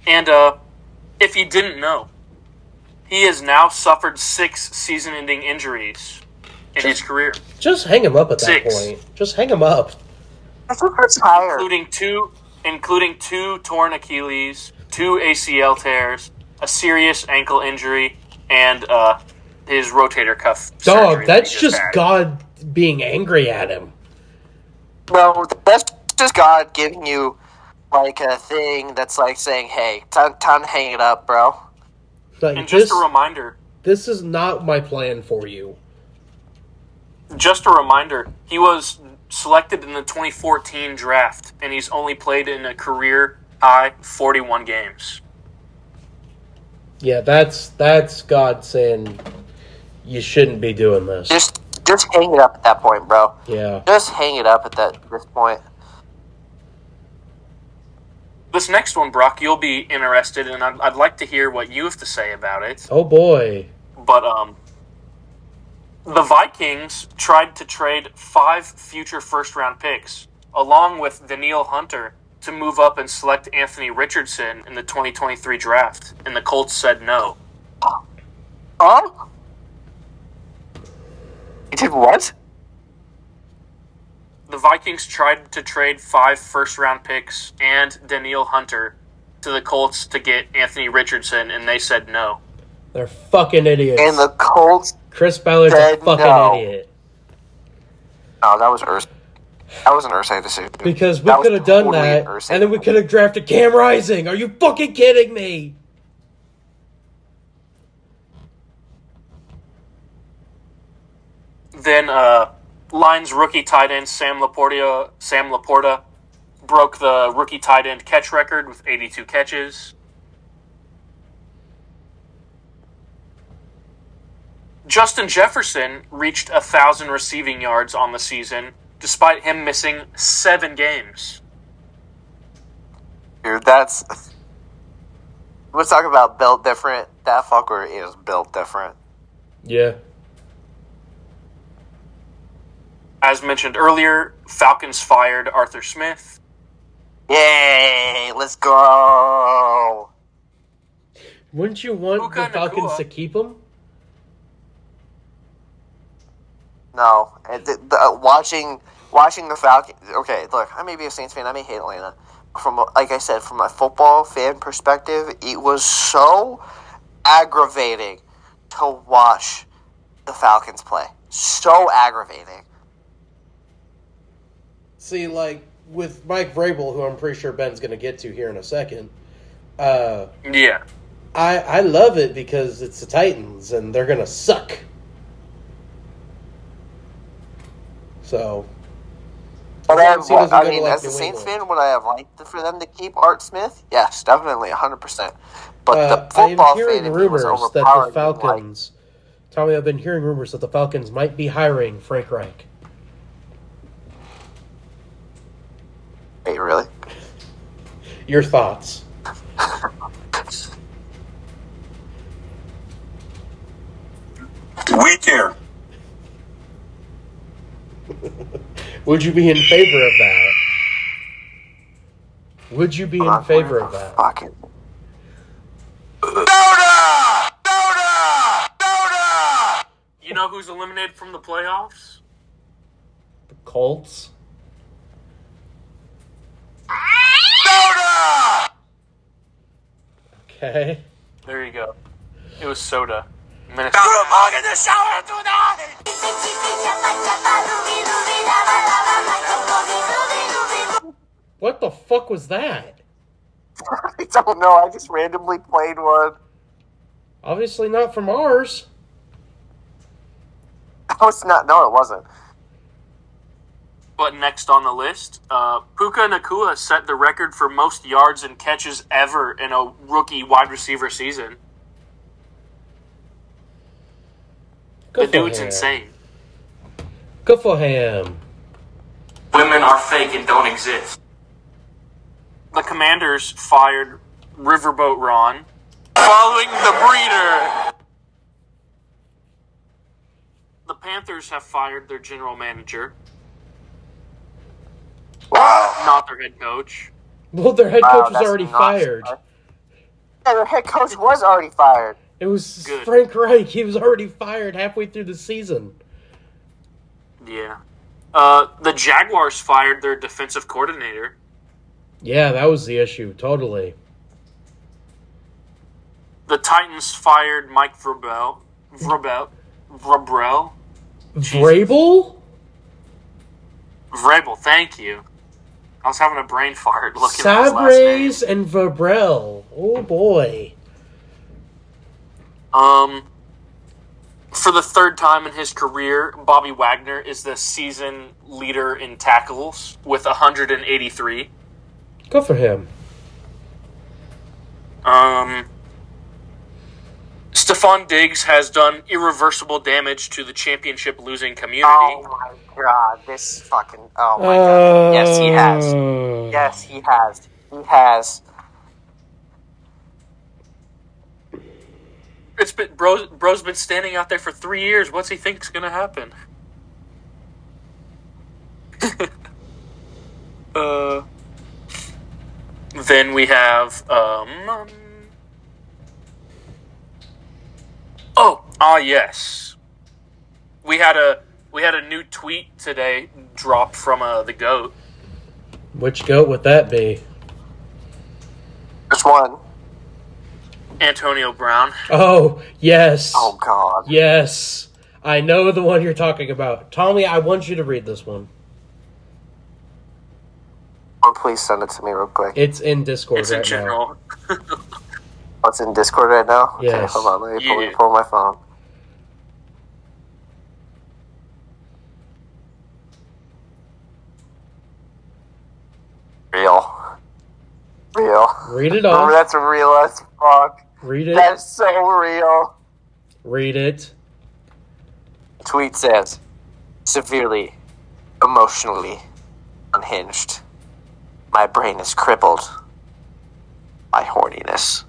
And if you didn't know, he has now suffered 6 season-ending injuries in his career. Just hang him up at that 6. point. Just hang him up. I think we're tired. Including two torn Achilles, 2 ACL tears, a serious ankle injury, and his rotator cuff surgery. Dog, that's he just had. God being angry at him. No, that's just God giving you like a thing that's like saying, "Hey, time to hang it up, bro." Like, And just a reminder. This is not my plan for you. Just a reminder, he was selected in the 2014 draft, and he's only played in a career-high 41 games. Yeah, that's God saying you shouldn't be doing this. Just hang it up at that point, bro. Yeah. Just hang it up at this point. This next one, Brock, you'll be interested, and I'd like to hear what you have to say about it. Oh, boy. But the Vikings tried to trade 5 future first-round picks, along with Danielle Hunter, to move up and select Anthony Richardson in the 2023 draft, and the Colts said no. You did what? The Vikings tried to trade 5 first-round picks and Danielle Hunter to the Colts to get Anthony Richardson, and they said no. They're fucking idiots. And the Colts Chris Ballard's a said fucking no. idiot. No, that was That was an Irsay decision. Because we could have done that, and then we could have drafted Cam Rising. Are you fucking kidding me? Then Lions rookie tight end Sam Laporta broke the rookie tight end catch record with 82 catches. Justin Jefferson reached 1,000 receiving yards on the season, despite him missing 7 games. Dude, let's talk about built different. That fucker is built different. Yeah. As mentioned earlier, Falcons fired Arthur Smith. Yay, let's go. Wouldn't you want Puka the Falcons Nacua. to keep him? No, and watching the Falcons. Okay, look, I may be a Saints fan. I may hate Atlanta. Like I said, from a football fan perspective, it was so aggravating to watch the Falcons play. So aggravating. See, like, with Mike Vrabel, who I'm pretty sure Ben's going to get to here in a second, Yeah. I love it because it's the Titans, and they're going to suck. So, But as long as he doesn't go to, like, as a New Saints England. fan, would I have liked for them to keep Art Smith? Yes, definitely, 100%. But the I am football hearing fan in me was rumors that overpowered. the Falcons, Tommy, I've been hearing rumors that the Falcons might be hiring Frank Reich. Wait, really? Your thoughts? We care. Would you be in favor of that? Would you be in favor of that? Fucking Soda! Soda! Soda! You know who's eliminated from the playoffs? The Colts? Soda! Okay. There you go. It was Soda. Minnesota. Put a mug in the shower tonight! What the fuck was that? I don't know. I just randomly played one. Obviously not from ours. Oh, it's not. No, it wasn't. But next on the list, Puka Nacua set the record for most yards and catches ever in a rookie wide receiver season. Good The for dude's him. insane. Good for him. Women are fake and don't exist. The Commanders fired Riverboat Ron. Following the breeder. The Panthers have fired their general manager, Wow. not their head coach. Well, their head Wow, coach was that's already not fired. smart. Yeah, their head coach was already fired. It was Good. Frank Reich. He was already fired halfway through the season. Yeah. The Jaguars fired their defensive coordinator. Yeah, that was the issue. Totally. The Titans fired Mike Vrabel. Vrabel? Vrabel, thank you. I was having a brain fart looking at his last name. Sabres and Vrabel. Oh, boy. For the third time in his career, Bobby Wagner is the season leader in tackles with 183. Good for him. Stephon Diggs has done irreversible damage to the championship losing community. Oh my god, this fucking. Oh my god. Yes, he has. Yes, he has. He has. It's been bro's been standing out there for 3 years. What's he think's gonna happen? Then we have yes. We had a new tweet today drop from the GOAT. Which goat would that be? Which one? Antonio Brown. Oh, yes. Oh god. Yes. I know the one you're talking about. Tommy, I want you to read this one. Oh, please send it to me real quick. It's in Discord It's in right now. general. Oh, it's in Discord right now? Okay, Yes. hold on. Let me Yeah. pull my phone. Real. Read it Oh, off. that's real as fuck. Read it. That's so real. Read it. Tweet says, severely, emotionally unhinged. My brain is crippled by horniness.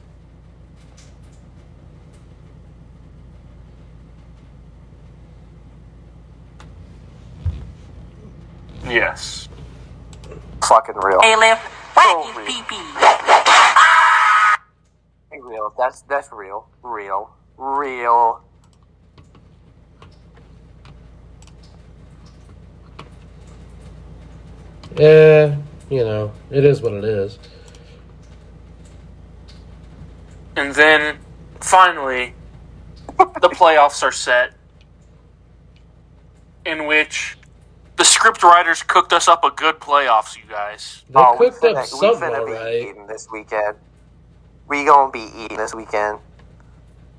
Yes. Fucking real. Aleph, So whack his real. pee-pee. Real. That's real. Real. Yeah, you know, it is what it is. And then, finally, the playoffs are set, in which the script writers cooked us up a good playoffs, you guys. They we cooked up we something finna all be right. eating this weekend. We gonna be eating this weekend.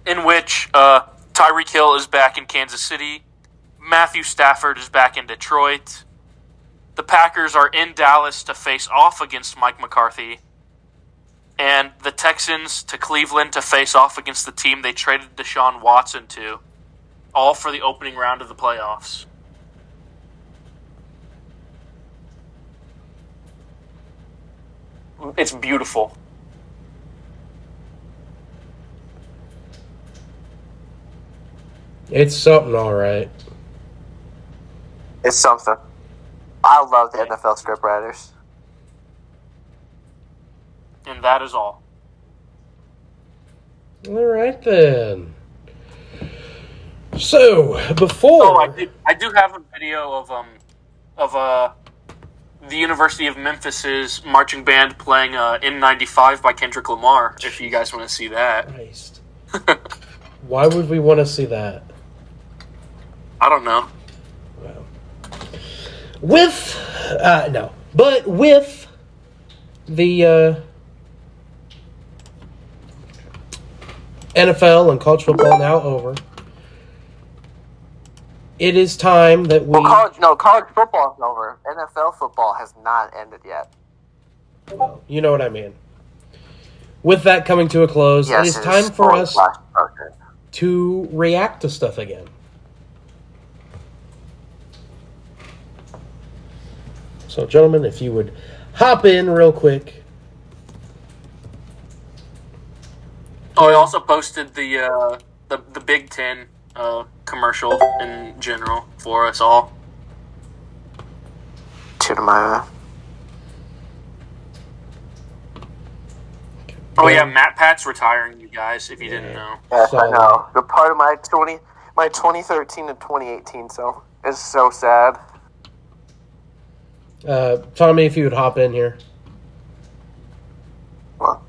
In which Tyreek Hill is back in Kansas City, Matthew Stafford is back in Detroit, the Packers are in Dallas to face off against Mike McCarthy, and the Texans to Cleveland to face off against the team they traded Deshaun Watson to, all for the opening round of the playoffs. It's beautiful. It's something all right. It's something. I love the NFL script writers. And that is all. All right, then. So, before... Oh, I do have a video of the University of Memphis's marching band playing N95 by Kendrick Lamar, if you guys want to see that. Christ. Why would we want to see that? I don't know. Well, with the NFL and college football now over, it is time that we... college football is over. NFL football has not ended yet. Well, you know what I mean. With that coming to a close, Yes, it is time for us Okay. to react to stuff again. So, gentlemen, if you would hop in real quick. Oh, I also posted the Big Ten commercial in general for us all. Tutamaya. Oh yeah, Matt Pat's retiring, you guys, if you didn't know. Yes, So- I know. The part of my 2013 and 2018 so is so sad. Tommy, if you would hop in here. Well,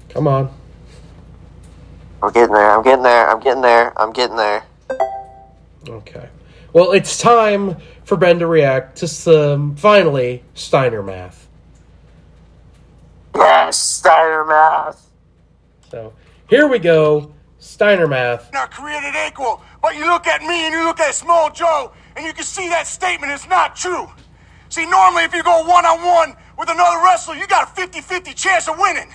Come on. I'm getting there. Okay. Well, it's time for Ben to react to some, finally, Steiner math. Yes, Steiner math. So, here we go. Steiner math. Are created equal, but you look at me and you look at Small Joe, and you can see that statement is not true. See, normally if you go one-on-one with another wrestler, you got a 50-50 chance of winning.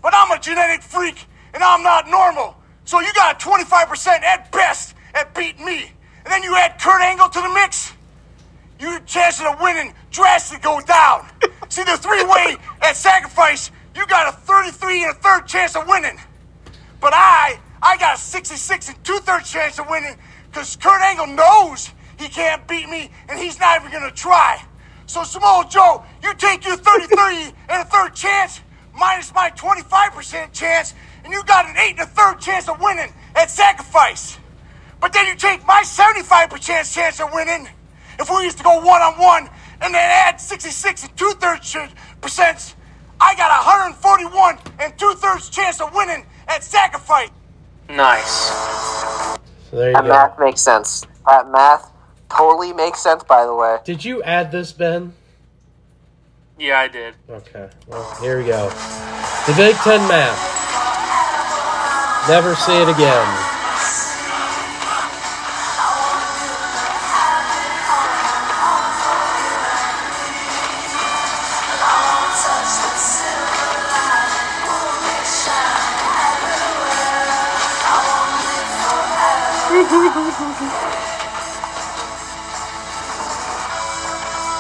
But I'm a genetic freak, and I'm not normal. So you got a 25% at best at beating me. And then you add Kurt Angle to the mix, your chances of winning drastically go down. See, the three-way at Sacrifice, you got a 33 and a third chance of winning. But I got a 66 and 2/3 chance of winning because Kurt Angle knows he can't beat me and he's not even going to try. So, Samoa Joe, you take your 33 and a third chance minus my 25% chance, and you got an 8 and a third chance of winning at Sacrifice. But then you take my 75% chance of winning if we used to go one-on-one and then add 66 and 2/3%. I got a 141 and 2/3 chance of winning at Sacrifice. Nice. So there you That go. math makes sense. That math totally makes sense, by the way. Did you add this, Ben? Yeah, I did. Okay. Well, here we go. The Big Ten math. Never see it again.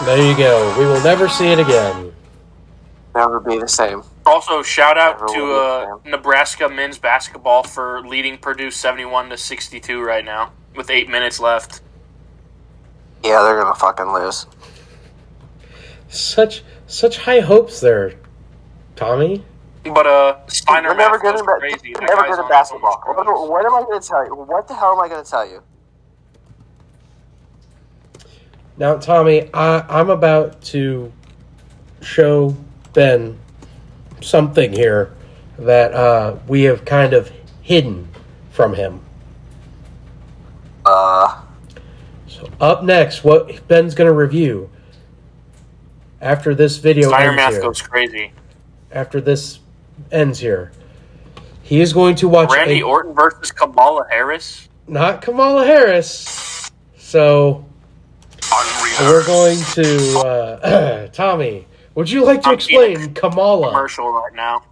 There you go. We will never see it again. Never be the same. Also, shout out Never to will be the Nebraska men's basketball for leading Purdue 71-62 right now with 8 minutes left. Yeah, they're gonna fucking lose. Such high hopes there, Tommy. But Steiner We're never math good goes at crazy. That never guy's good on at basketball. so much drugs. What am I gonna tell you? What the hell am I gonna tell you? Now, Tommy, I'm about to show Ben something here that we have kind of hidden from him. So up next, what Ben's going to review after this video Steiner ends math here. goes crazy. After this ends here, he is going to watch Randy Orton versus Kamala Harris. not Kamala Harris. So we're going to Tommy. Would you like to I'm explain being Kamala? Commercial right now.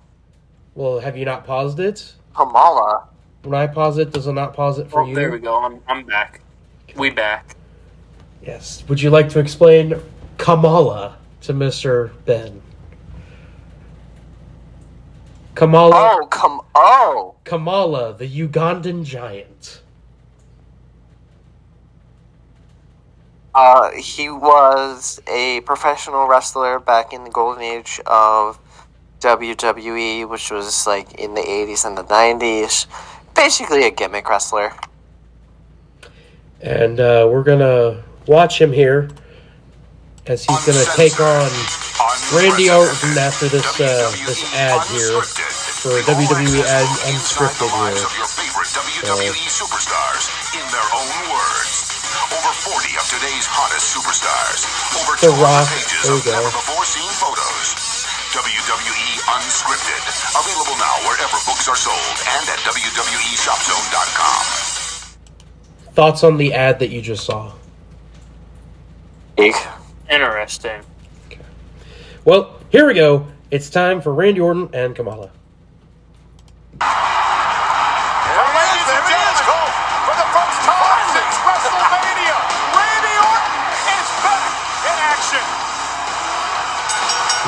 Well, have you not paused it? Kamala. When I pause it, does it not pause it for Oh, you? there we go. I'm back. We back. Yes. Would you like to explain Kamala to Mr. Ben? Kamala, Oh, Kamala, Kamala, the Ugandan giant. He was a professional wrestler back in the golden age of WWE, which was like in the 80s and the 90s. Basically a gimmick wrestler. And we're going to watch him here as he's going to take on Randy Orton after this ad here for WWE Unscripted here. WWE superstars in their own words. Over 40 of today's hottest superstars. Over 200 pages of never-before-seen photos. WWE Unscripted. Available now wherever books are sold and at WWEShopZone.com. Thoughts on the ad that you just saw? Interesting. Okay. Well, here we go. It's time for Randy Orton and Kamala.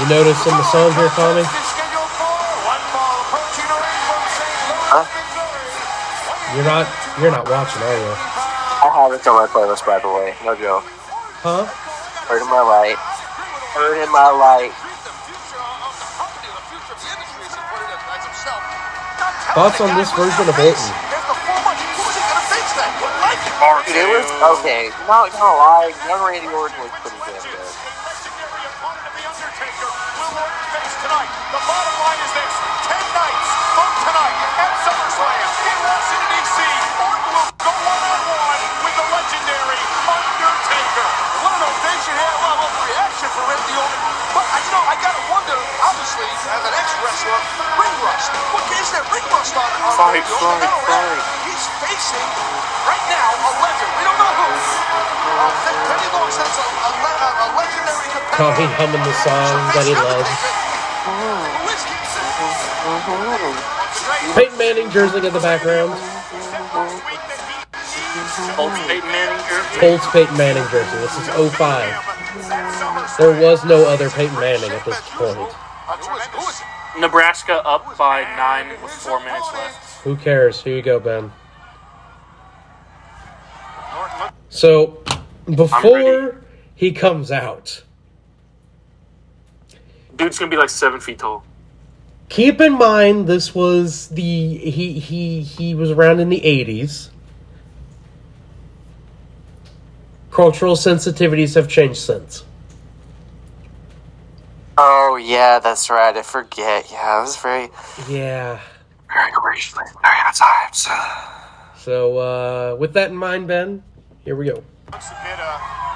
You notice in the song here, Tommy? Huh? You're not watching, are you? I have it on my playlist, by the way. No joke. Huh? Heard in my light. Heard in my light. Thoughts on this version of Orton? It was okay. Not gonna lie, young Randy Orton was pretty damn good. The bottom line is this: 10 nights from tonight at SummerSlam in Washington, D.C. Orton will go one-on-one with the legendary Undertaker. What an ovation here, level of reaction for Randy Orton. But I gotta wonder, obviously, as an ex-wrestler, ring rust. What is there ring rust on Randy Orton? He's facing right now a legend. We don't know who. Teddy Long says a legendary competitor. Tommy humming the song that he loves. Peyton Manning jersey in the background. Colts Peyton Manning jersey. Colts Peyton Manning jersey. This is 05. There was no other Peyton Manning at this point. Nebraska up by 9 with 4 minutes left. Who cares? Here you go, Ben. So, before he comes out, dude's gonna be like 7 feet tall. keep in mind this was he was around in the 80s. Cultural sensitivities have changed since. Oh yeah, that's right. I forget. Yeah, it was very racially stereotypes. So, with that in mind, Ben, here we go. Looks a bit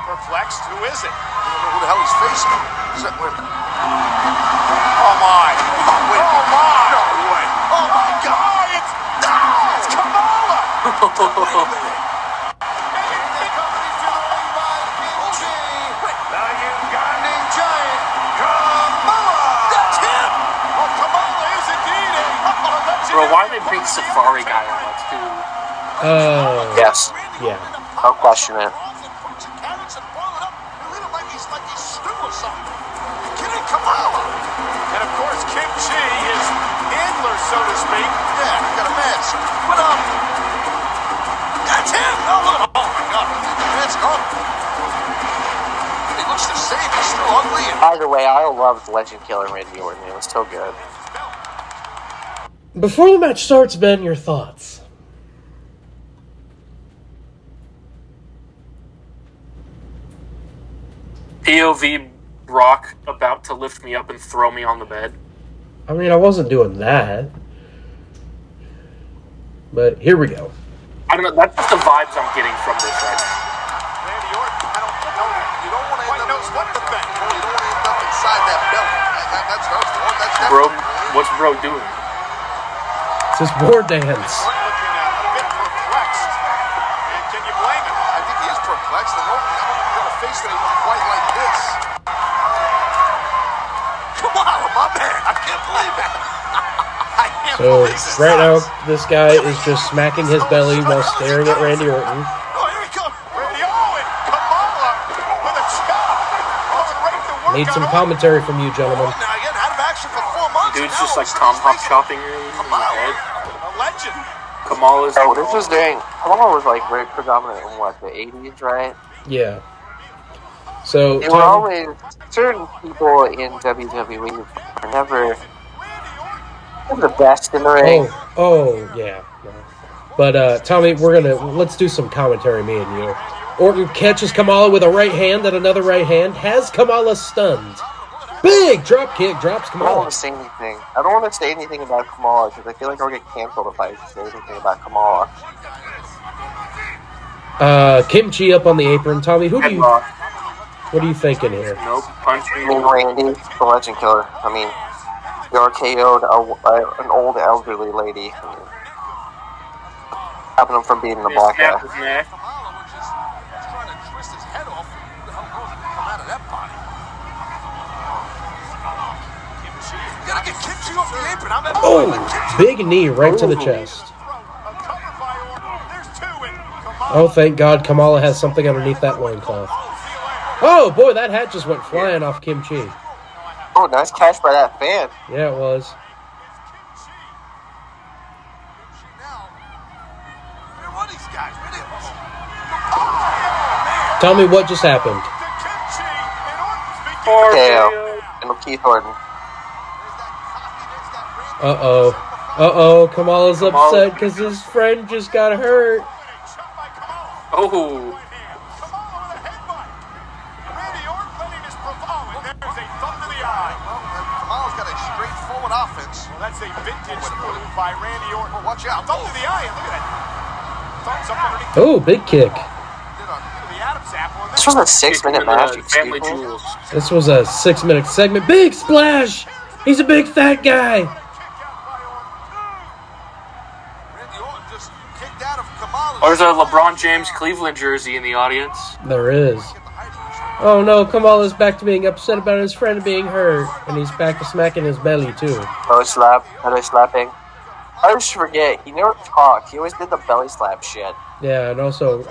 perplexed. Who is it? I don't know who the hell he's facing. Is that wait? Oh my! Wait. Oh my! No way! Oh my God! It's Kamala! The Ugandan giant, Kamala! That's him! Oh, Kamala is indeed a Bro, why did they bring Safari guy on? Let's do. Oh. Yes. Yeah. No question it. And of course, Kim Chi, his handler, so to speak. Yeah, got a mask. But that's him. Oh look! Oh my God! Mask on. He looks the same. He's still ugly. Either way, I loved Legend Killer Randy Orton. It was still good. Before the match starts, Ben, your thoughts? POV Brock about to lift me up and throw me on the bed. I mean, I wasn't doing that. But here we go. I don't know. That's just the vibes I'm getting from this right now. Randy Orton, I don't know. You don't want to end up what the thing. You don't want to end up inside that belt. That's hurtful. That's Bro, what's Bro doing? It's his war dance. Looking a bit perplexed. And can you blame him? I think he is perplexed. And Orton never got a face that he looked quite like this. Come on, my man. I can't believe it. I can't So, believe this. right now, this guy is just smacking his belly while staring at Randy Orton. Oh, here we go. Randy Orton. Kamala with a chop. Going right to work Need on some Orton. commentary from you, gentlemen. Now again, out of action for 4 months. Dude's Now just like looks Tom Hop he's chopping facing in the Kamala, head. a legend. Kamala's Oh, this was during. Kamala was like very predominant in what, the 80s, right? Yeah. So They were always certain people in WWE are never the best in the ring. Yeah. No. But Tommy, let's do some commentary, me and you. Orton catches Kamala with a right hand, then another right hand, has Kamala stunned. Big drop kick, drops I don't Kamala. want to say anything. I don't want to say anything about Kamala because I feel like I'll get canceled if I say anything about Kamala. Kimchi up on the apron. Tommy, what are you thinking here? Nope, punching. Randy, the Legend Killer. I mean, he RKO'd an old elderly lady. Stopping him from beating the black guy. His neck. Oh, big knee right to the chest. Oh, thank God Kamala has something underneath that loincloth. Oh, boy, that hat just went flying off Kimchi. Oh, nice catch by that fan. Yeah, it was. Tell me what just happened. KO. And Keith Orton. Uh-oh. Kamala's upset because his friend just got hurt. Oh. Kamala's got a straightforward offense. Well, that's a vintage move by Randy Orton. Well, watch out. Thumb to the eye. Look at that. Thumbs up underneath. Oh, big kick. This was a 6-minute match. Family Jewels. This was a 6-minute segment. Big splash! He's a big fat guy. Oh, there's a LeBron James Cleveland jersey in the audience. There is. Oh no, Kamala's back to being upset about his friend being hurt. And he's back to smacking his belly too. Belly slapping. I always forget, he never talked. He always did the belly slap shit. Yeah, and also,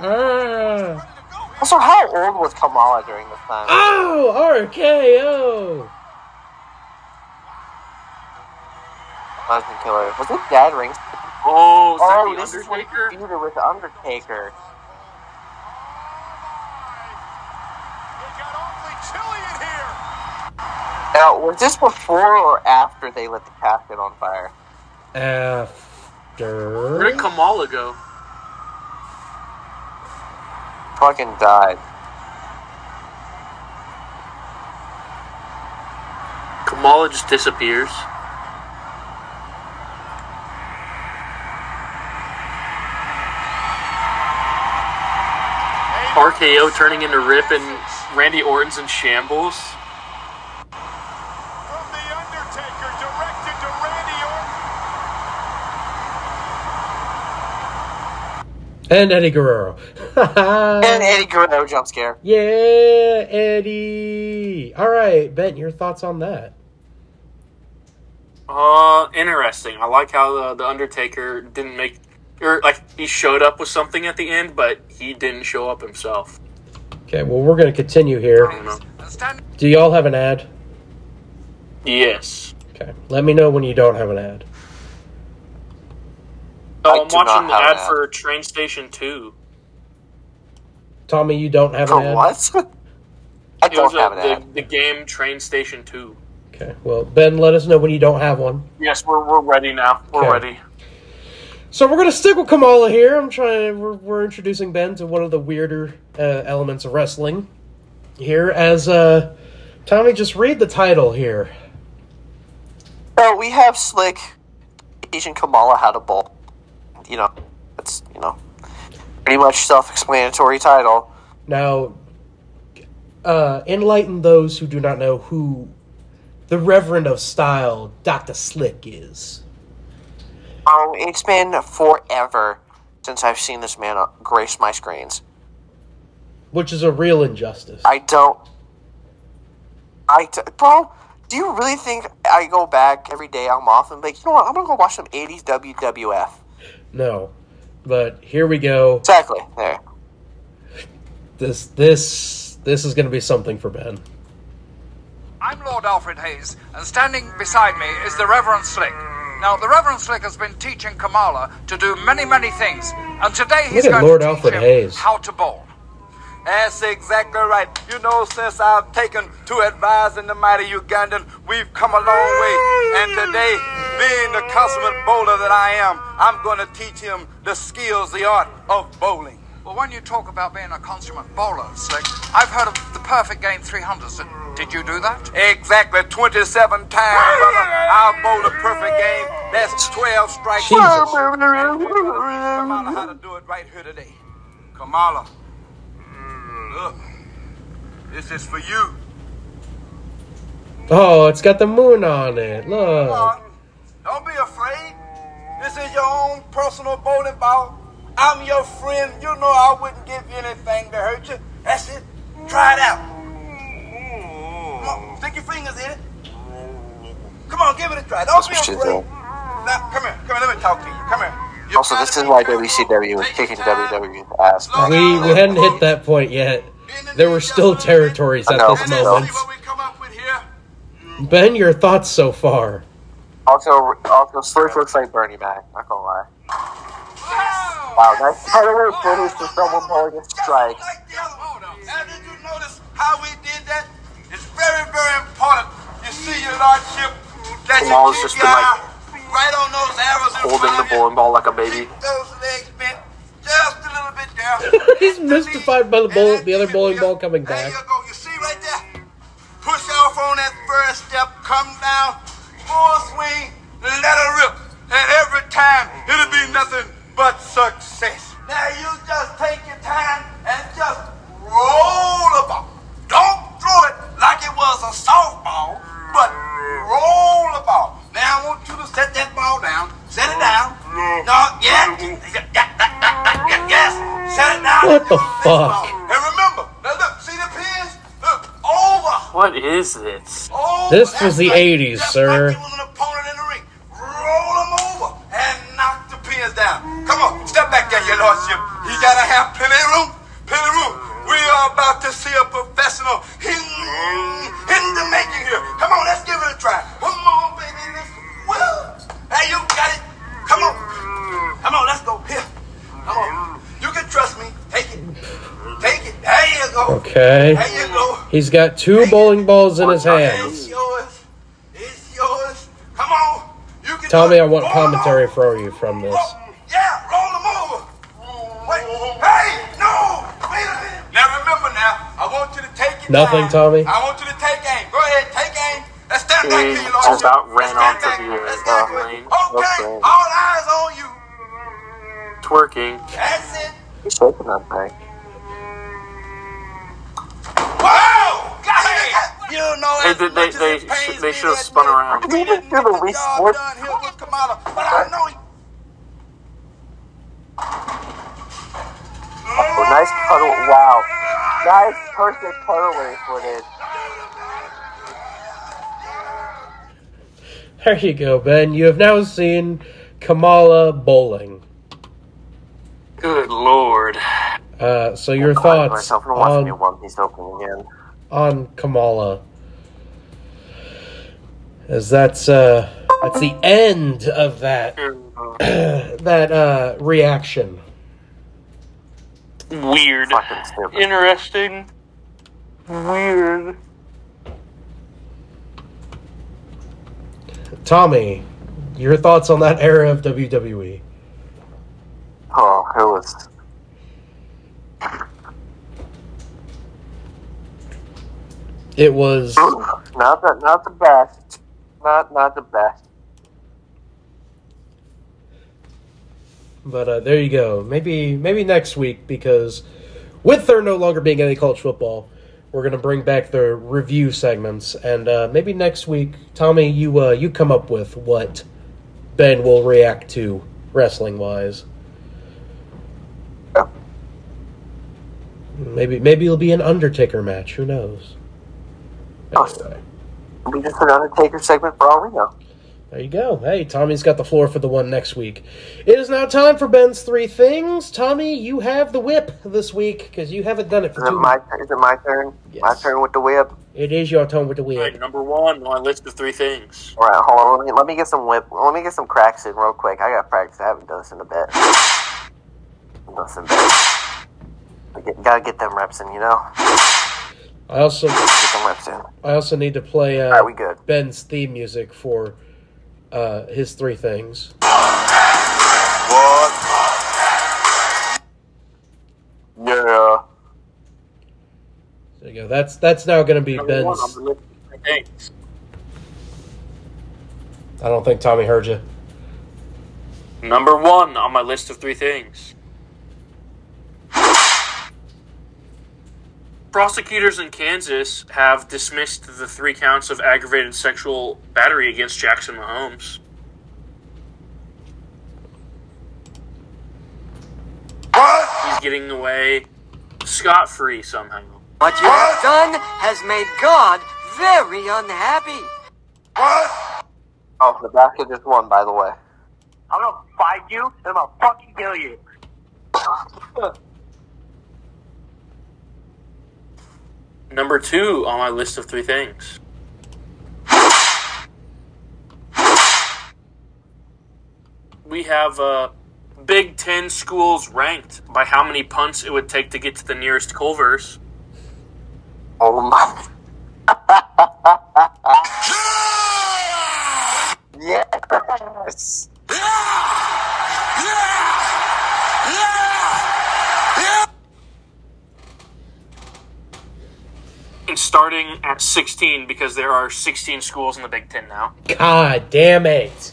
Also, how old was Kamala during this time? Oh, RKO! Legend Killer. Was it Dad Rings? Oh, is This that is the what he Undertaker? feuded with Undertaker. Now, was this before or after they lit the casket on fire? After. Where did Kamala go? Fucking died. Kamala just disappears. RKO turning into Rip and Randy Orton's in shambles. From The Undertaker, directed to Randy Orton. And Eddie Guerrero. And Eddie Guerrero jump scare. Yeah, Eddie. All right, Ben, your thoughts on that? Interesting. I like how the Undertaker didn't make, or like he showed up with something at the end, but he didn't show up himself. Okay, well, we're going to continue here. I don't know. Do y'all have an ad? Yes. Okay, let me know when you don't have an ad. Oh, I'm do not watching the have ad that. for Train Station 2. Tommy, you don't have For an ad? what? I It was don't have an ad. the game Train Station 2. Okay, well, Ben, let us know when you don't have one. Yes, we're ready now. We're Okay. ready. So we're gonna stick with Kamala here. We're introducing Ben to one of the weirder elements of wrestling here. As Tommy, just read the title here. So we have Slick teaching Kamala how to bowl. It's pretty much self-explanatory title. Now, enlighten those who do not know who the Reverend of Style, Dr. Slick, is. It's been forever since I've seen this man grace my screens. Which is a real injustice. Bro, do you really think I go back every day I'm off and be like, you know what, I'm gonna go watch some 80s WWF? No. But here we go. Exactly, there. This is going to be something for Ben. I'm Lord Alfred Hayes, and standing beside me is the Reverend Slick. Now, the Reverend Slick has been teaching Kamala to do many, many things, and today he's Look at going Lord to teach Alfred him Hayes. how to bowl. That's exactly right. You know, since I've taken to advising the mighty Ugandan, we've come a long way. And today, being the consummate bowler that I am, I'm going to teach him the skills, the art of bowling. Well, when you talk about being a consummate bowler, Slick, I've heard of the perfect game 300s. Did you do that? Exactly, 27 times, brother. I'll bowl a perfect game. That's 12 strikes. Jesus. Kamala, how to do it right here today. Kamala, look, this is for you. Oh, it's got the moon on it. Look. Don't be afraid. This is your own personal bowling ball. I'm your friend. You know I wouldn't give you anything to hurt you. That's it. Try it out. Come on, stick your fingers in it. Come on, give it a try. Don't be afraid. Now, come here. Let me talk to you. Come here. Also, this is why WCW is kicking WWE's ass. We hadn't hit that point yet. There were still territories at this moment. Ben, your thoughts so far? Also, Slurf looks like Bernie Mac. Not gonna lie. Wow, that's terrible footage for someone holding a strike. Did you notice how we did that? It's very, very important. You see, your lordship, that Kamal's just been like right on those arrows holding the bowling ball like a baby. Those legs bent just a little bit down. He's mystified by the other bowling ball coming There back. you go. You see right there? Push off on that first step, come down, full swing, let her rip. And every time, it'll be nothing but success. Now you just take your time and just roll the ball. Don't throw it like it was a softball, but roll the ball. Now I want you to set that ball down. Set it down. No, yeah. Yes. Set it down. What the fuck? And remember, now look, see the pins? Look, over. What is this? Over. This was the 80s, Just sir. like you was an opponent in the ring. Roll them over and knock the pins down. Come on, step back there, your lordship. You gotta have plenty of room. Plenty of room. We are about to see a professional in the making here. Come on, let's give it a try. Come on, baby. Hey, you got it. Come on. Come on, let's go. Here. Come on. You can trust me. Take it. Take it. There you go. Okay. There you go. He's got two bowling balls in his It's hands. yours. It's yours. Come on. You can Tell do me it. I want Roll commentary them for you from this. Yeah, roll them over. Wait. Hey, no. Wait a minute. Now remember now, I want you to take your Nothing, time. Tommy? I want you to take aim. Go ahead, take aim. Let's stand back He here, Lord. about ran Let's stand onto back. the Let's stand back. lane. Okay, Okay. all eyes on you. Twerking. That's it. He's shaking that thing. Wow! You know, Hey, as much as they it pains they me should have to spun admit, around. we didn't Do the get the Wii job Sports. done here with Kamala, but I know he... Oh, nice cuddle. Wow. Nice perfect cuddling footage. There you go, Ben. You have now seen Kamala bowling. Good lord. So your thoughts Myself and watching on, One Piece opening again. on Kamala? As that's the end of that reaction. Weird. Fucking stupid. Interesting. Weird. Tommy, your thoughts on that era of WWE? Oh, it was. It was Not the best. Not the best. But there you go. Maybe next week, because with there no longer being any college football, we're gonna bring back the review segments, and maybe next week, Tommy, you come up with what Ben will react to wrestling wise. Yeah. Maybe it'll be an Undertaker match. Who knows? Anyway. We just an Undertaker segment for all we know. There you go. Hey, Tommy's got the floor for the one next week. It is now time for Ben's Three Things. Tommy, you have the whip this week, because you haven't done it for Is it 2 my weeks. Is it my turn? Yes. My turn with the whip. It is your turn with the Alright, whip. number one on my list of 3 things. All right, hold on. Let me get some whip. Let me get some cracks in real quick. I got practice. I haven't done this in a bit. Gotta get them reps in, you know? I also Get them reps in. I also need to play we good. Ben's theme music for his three things. What? Yeah. There you go. That's now going to be Number one Ben's. on the list of 3 things. I don't think Tommy heard you. Number 1 on my list of 3 things. Prosecutors in Kansas have dismissed the 3 counts of aggravated sexual battery against Jackson Mahomes. What? He's getting away scot-free somehow. What you have done has made God very unhappy. What? Oh, Nebraska just won, by the way. I'm gonna fight you and I'm gonna fucking kill you. Number 2 on my list of 3 things. We have Big Ten schools ranked by how many punts it would take to get to the nearest Culver's. Oh my. Yes. And starting at 16 because there are 16 schools in the Big Ten now. God damn it.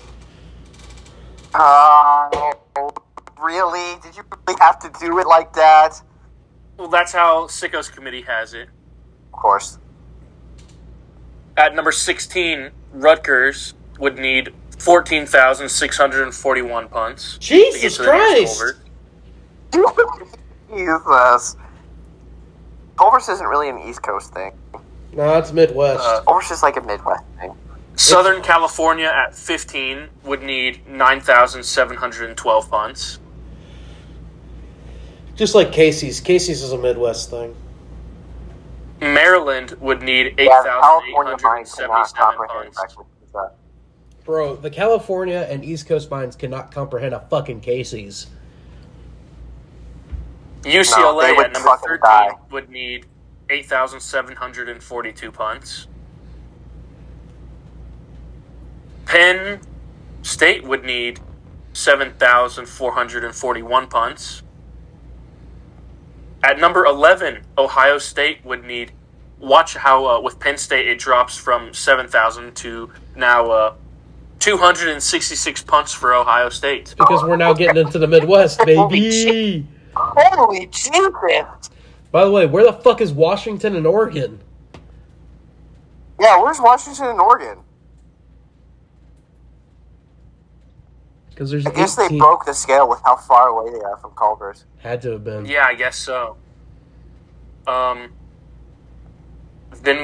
Really? Did you really have to do it like that? Well, that's how Sicko's committee has it. Of course. At number 16, Rutgers would need 14,641 punts. Jesus to get to the nearest Christ. Culver. Jesus. Culver's isn't really an East Coast thing. No, it's Midwest. Culver's just like a Midwest thing. Southern California at 15 would need 9,712 punts. Just like Casey's. Casey's is a Midwest thing. Maryland would need California mines cannot 8,877 comprehend punts. that. Bro, the California and East Coast mines cannot comprehend a fucking Casey's. No, UCLA they would at number fucking 13 die. would need 8,742 punts. Penn State would need 7,441 punts. At number 11, Ohio State would need... Watch how with Penn State it drops from 7,000 to now 266 punts for Ohio State. Because we're now getting into the Midwest, baby. Holy Jesus! By the way, where the fuck is Washington and Oregon? Yeah, where's Washington and Oregon? Because there's I guess 18. they broke the scale with how far away they are from Culver's. Had to have been. Yeah, I guess so. Then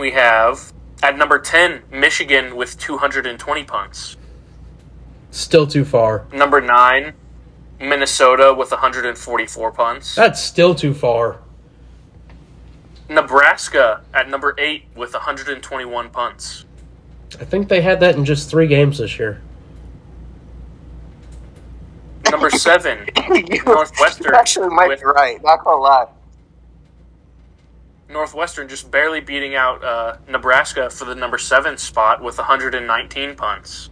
we have, at number 10, Michigan with 220 punts. Still too far. Number 9, Minnesota with 144 punts. That's still too far. Nebraska at number 8 with 121 punts. I think they had that in just 3 games this year. Number 7, Northwestern. You actually might be right, not gonna lie. Northwestern just barely beating out Nebraska for the number 7 spot with 119 punts.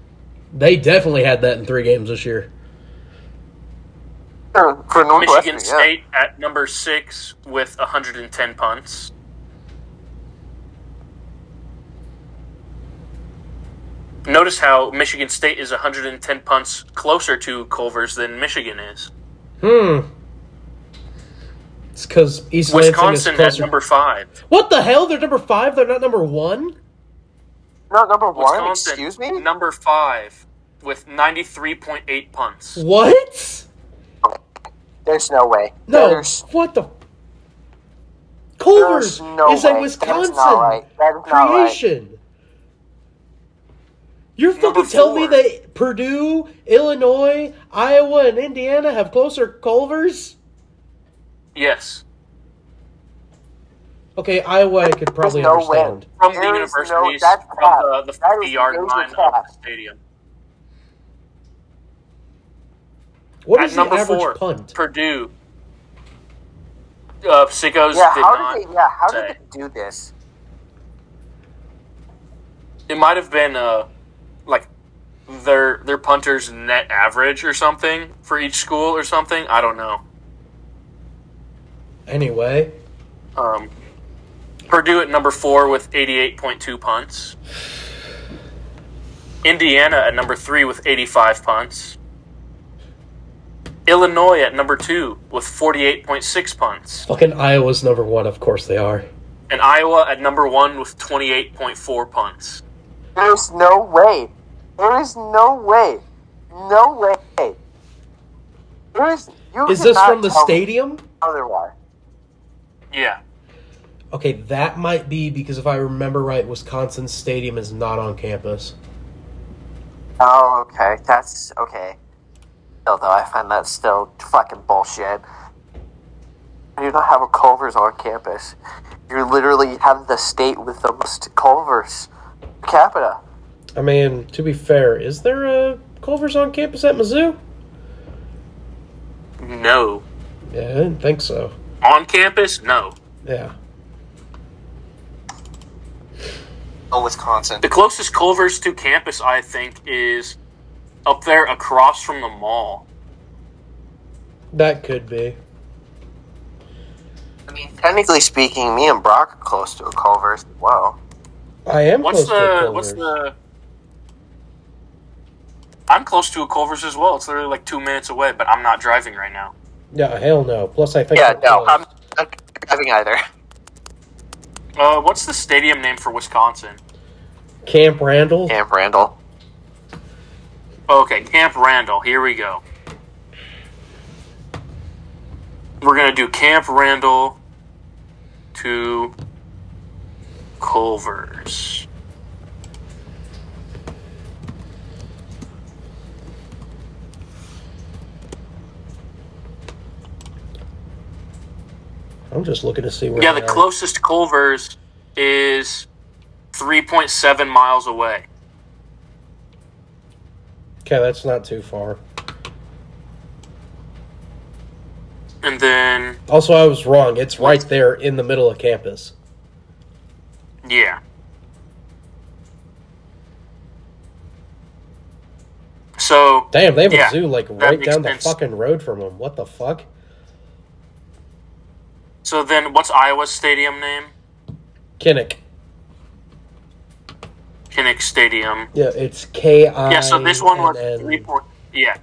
They definitely had that in 3 games this year. For Northwestern, Michigan State at number 6 with 110 punts. Notice how Michigan State is 110 punts closer to Culver's than Michigan is. It's because East Lansing is Wisconsin at closer. number 5. What the hell? They're number 5? They're not number 1? No, number 1, Wisconsin, excuse me? number 5 with 93.8 punts. What? There's no way. No. There's, What the? Culver's there's no is way. a Wisconsin That is not right. That is not right. creation. You're Number fucking telling me 4. that Purdue, Illinois, Iowa, and Indiana have closer Culvers? Yes. Okay, Iowa I could probably There's no understand. way. From the There is universities, that's from cap. the That is 50-yard major line of cap. the stadium. What At is the number average 4, punt? Purdue. Sickos Yeah, did how not did they? Yeah, how say. did they do this? It might have been like their punter's net average or something for each school or something. I don't know. Anyway, Purdue at number 4 with 88.2 punts. Indiana at number 3 with 85 punts. Illinois at number 2 with 48.6 punts. fucking Iowa's number 1, of course they are. And Iowa at number 1 with 28.4 punts. There's no way. There is no way. No way. There is. You Is this cannot from the tell me stadium? Otherwise. Yeah. Okay, that might be because if I remember right, Wisconsin Stadium is not on campus. Oh, okay. That's okay. Still, though, I find that still fucking bullshit. You don't have a Culver's on campus. You literally have the state with the most Culver's per capita. I mean, to be fair, is there a Culver's on campus at Mizzou? No. Yeah, I didn't think so. On campus? No. Yeah. Oh, Wisconsin. The closest Culver's to campus, I think, is up there across from the mall. That could be. I mean, technically speaking, me and Brock are close to a Culver's as well. I am What's close to a the... Culver's. What's the... I'm close to a Culver's as well. It's literally like 2 minutes away, but I'm not driving right now. Yeah, hell no. Plus, I think... Yeah, they're no, closed. I'm not driving either. What's the stadium name for Wisconsin? Camp Randall? Camp Randall. Okay, Camp Randall. Here we go. We're going to do Camp Randall to Culver's. I'm just looking to see where Yeah, they the are. closest Culver's is 3.7 miles away. Okay, that's not too far. And then, Also, I was wrong. It's right there in the middle of campus. yeah. So, Damn, they have yeah, a zoo, like, that right makes down the sense. fucking road from them. What the fuck? So then what's Iowa's stadium name? Kinnick. Kinnick Stadium. Yeah, it's K-I-N-N. Yeah, so this one was 3. Yeah.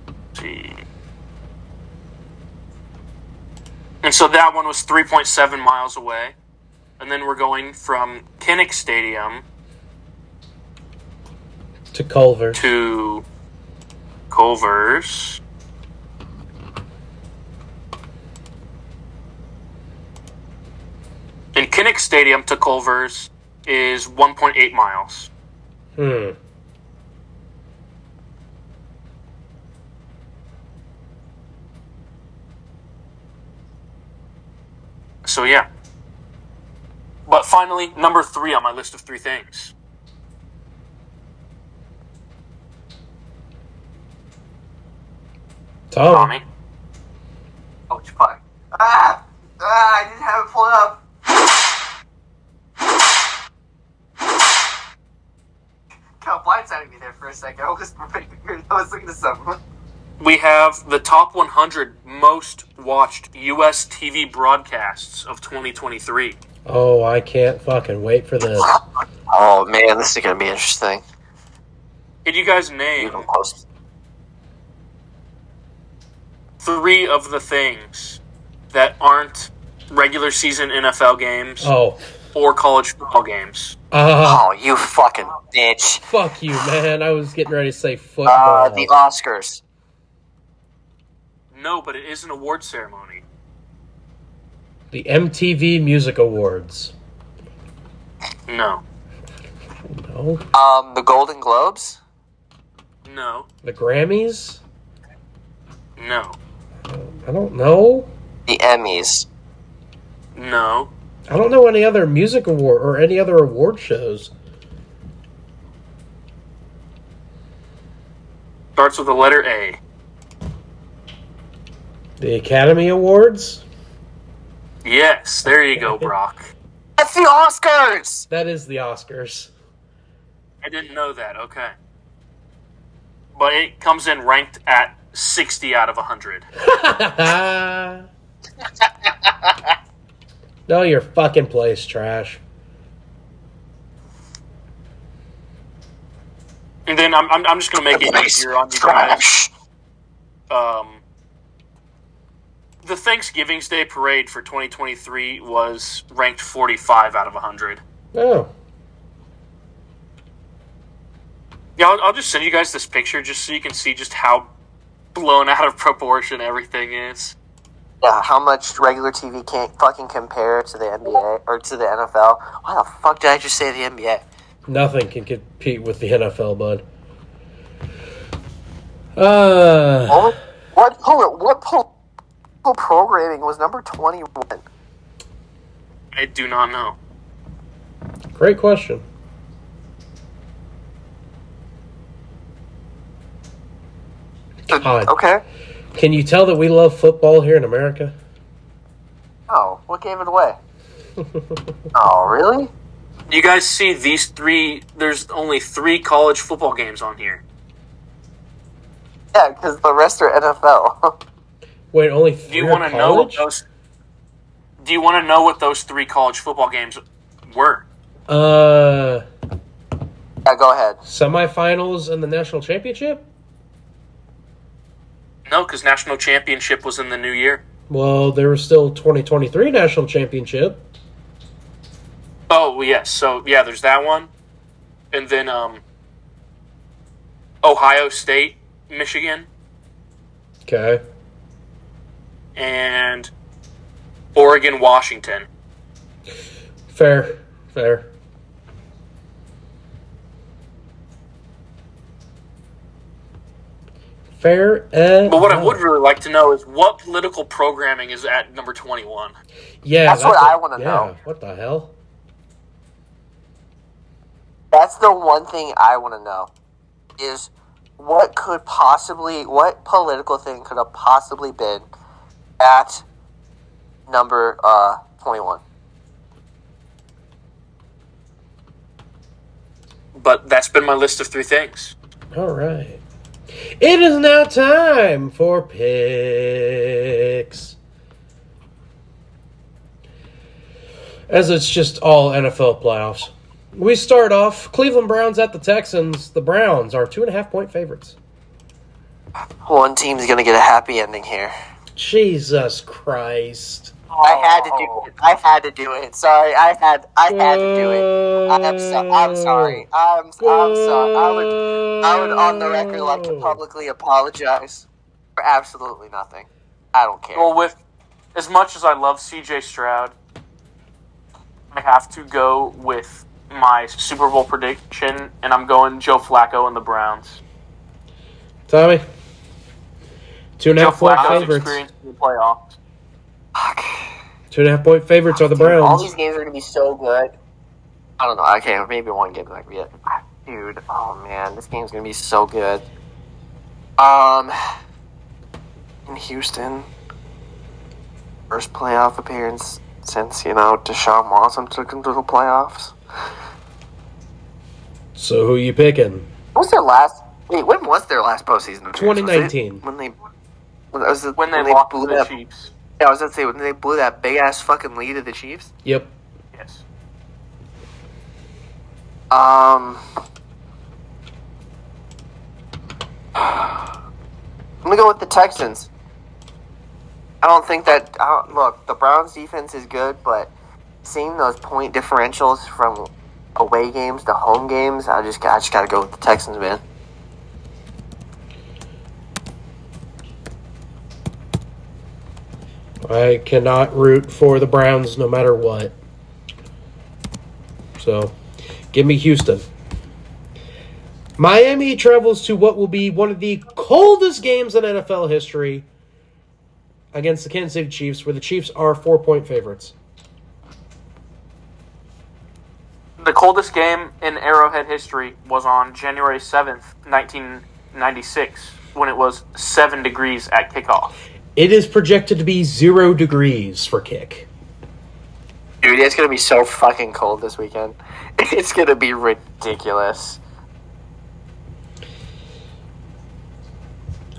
Let's see. And so that one was 3.7 miles away. And then we're going from Kinnick Stadium to Culver's. to Culver's. And Kinnick Stadium to Culver's is 1.8 miles. So yeah. But finally, number 3 on my list of 3 things. Tommy. Oh, fuck. I didn't have it pulled up. Kind of blindsided me there for a second. I was looking at something. We have the top 100 most watched U.S. TV broadcasts of 2023. Oh, I can't fucking wait for this. Oh, man, this is going to be interesting. Can you guys name Even close. 3 of the things that aren't regular season NFL games Oh. or college football games? Oh, you fucking bitch. Fuck you, man. I was getting ready to say football. The Oscars. No, but it is an award ceremony. The MTV Music Awards. No. No. The Golden Globes? No. The Grammys? No. I don't know. The Emmys. No. I don't know any other music award or any other award shows. Starts with the letter A. The Academy Awards? Yes, there you go, Brock. That's the Oscars! That is the Oscars. I didn't know that, okay. But it comes in ranked at 60 out of 100. No, your fucking place, trash. And then I'm just going to make it easier on you guys. The Thanksgiving's Day Parade for 2023 was ranked 45 out of 100. Oh. Yeah, I'll just send you guys this picture just so you can see just how blown out of proportion everything is. Yeah, how much regular TV can't fucking compare to the NBA or to the NFL. Why the fuck did I just say the NBA? Nothing can compete with the NFL, bud. What programming was number 21? I do not know. Great question. God. Okay. Can you tell that we love football here in America? Oh, what gave it away? Oh, really? You guys see these three? There's only 3 college football games on here. Yeah, because the rest are NFL. Wait, only 3 Do you want to know what those? Do you want to know what those 3 college football games were? Yeah, go ahead. Semifinals and the national championship? No, because national championship was in the new year. Well, there was still 2023 national championship. Oh, yes. So, yeah, there's that one. And then Ohio State, Michigan. Okay. And Oregon, Washington. Fair. But what I would really like to know is what political programming is at number 21. Yeah, that's what I want to know. What the hell? That's the one thing I want to know. Is what political thing could have possibly been at number 21? But that's been my list of 3 things. All right. It is now time for picks. As it's just all NFL playoffs. We start off Cleveland Browns at the Texans. The Browns are 2.5-point favorites. One team's going to get a happy ending here. Jesus Christ. I had to do it. Sorry, I had to do it. I'm sorry. I'm sorry. I would on the record like to publicly apologize for absolutely nothing. I don't care. Well, with as much as I love CJ Stroud, I have to go with my Super Bowl prediction, and I'm going Joe Flacco and the Browns. Tommy? 2.5-point favorites. Experience in the playoffs. Fuck. 2.5-point favorites are the Browns. All these games are going to be so good. I don't know. Okay, maybe one game that could be it. Dude, oh man, this game's going to be so good. In Houston, first playoff appearance since, Deshaun Watson took him to the playoffs. So who you picking? When was their last postseason appearance? 2019. When they lost to the Chiefs. Yeah, I was going to say, when they blew that big-ass fucking lead at the Chiefs? Yep. Yes. I'm going to go with the Texans. I don't think that... Look, the Browns' defense is good, but seeing those point differentials from away games to home games, I just got to go with the Texans, man. I cannot root for the Browns no matter what. So, give me Houston. Miami travels to what will be one of the coldest games in NFL history against the Kansas City Chiefs, where the Chiefs are 4-point favorites. The coldest game in Arrowhead history was on January 7th, 19 96 when it was 7 degrees at kickoff. It is projected to be 0 degrees for kick. Dude, it's going to be so fucking cold this weekend. It's going to be ridiculous.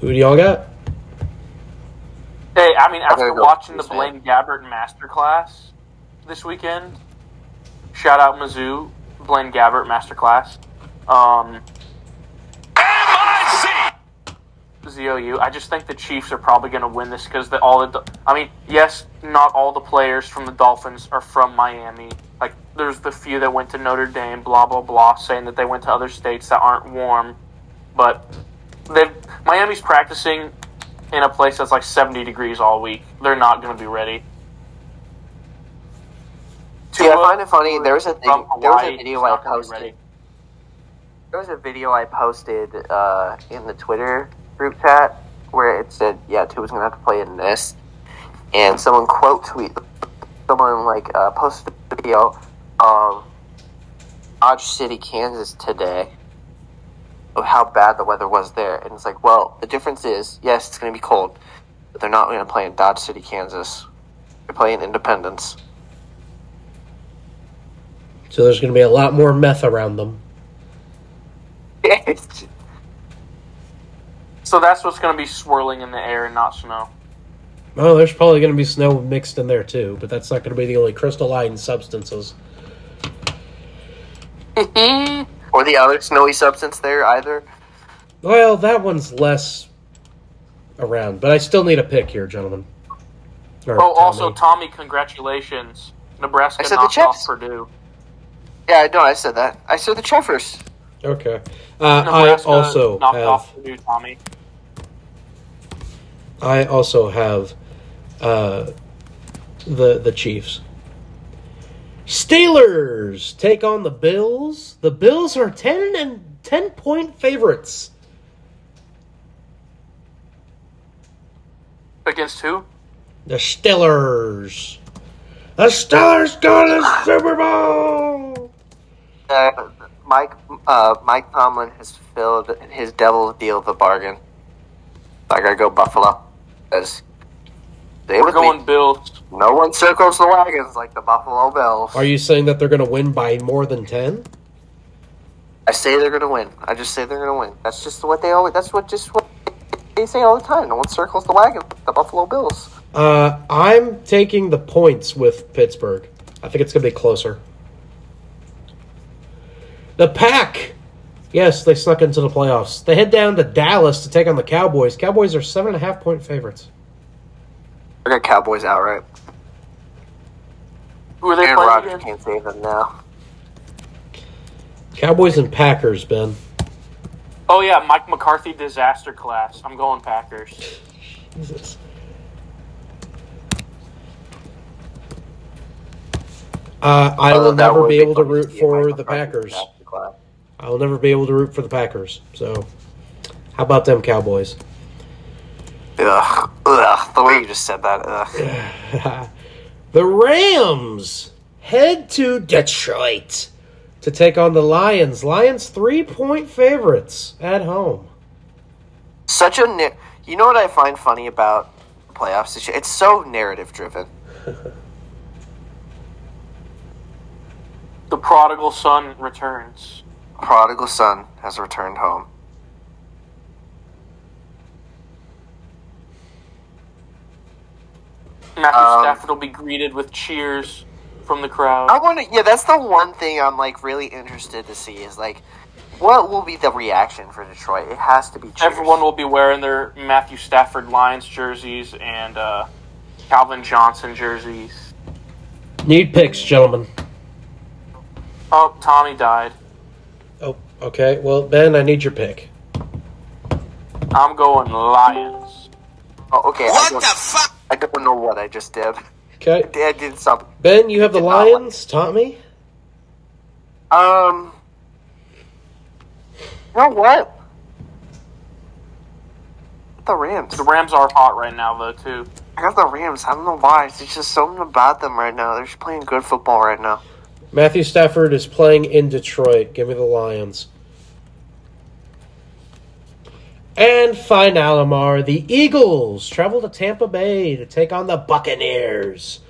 Who do y'all got? Hey, I mean, after go watching the Mizzou. Blaine Gabbert Masterclass this weekend, shout out Mizzou, Blaine Gabbert Masterclass. ZOU. I just think the Chiefs are probably going to win this because yes, not all the players from the Dolphins are from Miami. Like, there's the few that went to Notre Dame, blah, blah, blah, saying that they went to other states that aren't warm. But Miami's practicing in a place that's like 70 degrees all week. They're not going to be ready. See, I find it funny. There was a video I posted. Ready. There was a video I posted in the Twitter group chat where it said, yeah, Tua's going to have to play in this. And someone posted a video of Dodge City, Kansas today of how bad the weather was there. And it's like, well, the difference is, yes, it's going to be cold, but they're not going to play in Dodge City, Kansas. They're playing Independence. So there's going to be a lot more meth around them. So that's what's going to be swirling in the air and not snow. Oh, there's probably going to be snow mixed in there too, but that's not going to be the only crystalline substances. Or the other snowy substance there either. Well, that one's less around, but I still need a pick here, gentlemen. Or also, Tommy, congratulations. Nebraska knocked off Purdue. Yeah, I know, I said that. I said the Cheffers. Okay. I also knocked have... off Purdue, Tommy. I also have the Chiefs. Steelers take on the Bills. The Bills are 10-point favorites. Against who? The Steelers. The Steelers go to the Super Bowl. Mike Tomlin has filled his devil's deal the bargain. I gotta go Buffalo. We're going Bills. No one circles the wagons like the Buffalo Bills. Are you saying that they're going to win by more than 10? I say they're going to win. I just say they're going to win. That's just what they always. That's what they say all the time. No one circles the wagon. The Buffalo Bills. I'm taking the points with Pittsburgh. I think it's going to be closer. The Pack. Yes, they snuck into the playoffs. They head down to Dallas to take on the Cowboys. Cowboys are 7.5-point favorites. I got Cowboys outright. Who are they Aaron playing Rodgers again? can't save them now. Cowboys and Packers, Ben. Oh, yeah, Mike McCarthy disaster class. I'm going Packers. Jesus. I will never be able to root for the Packers. I will never be able to root for the Packers. So, how about them Cowboys? Ugh. The way you just said that. Ugh. The Rams head to Detroit to take on the Lions. Lions 3-point favorites at home. You know what I find funny about playoffs? It's so narrative driven. The prodigal son returns. Prodigal son has returned home. Matthew Stafford will be greeted with cheers from the crowd. That's the one thing I'm really interested to see is what will be the reaction for Detroit? It has to be cheers. Everyone will be wearing their Matthew Stafford Lions jerseys and Calvin Johnson jerseys. Need picks, gentlemen. Oh, Tommy died. Oh, okay. Well, Ben, I need your pick. I'm going Lions. Oh, okay. What the fuck? I don't know what I just did. Okay. I did something. Ben, you have the Lions. Tommy? You know what? The Rams. The Rams are hot right now, though, too. I got the Rams. I don't know why. It's just something about them right now. They're just playing good football right now. Matthew Stafford is playing in Detroit. Give me the Lions. And Finalamar, the Eagles travel to Tampa Bay to take on the Buccaneers.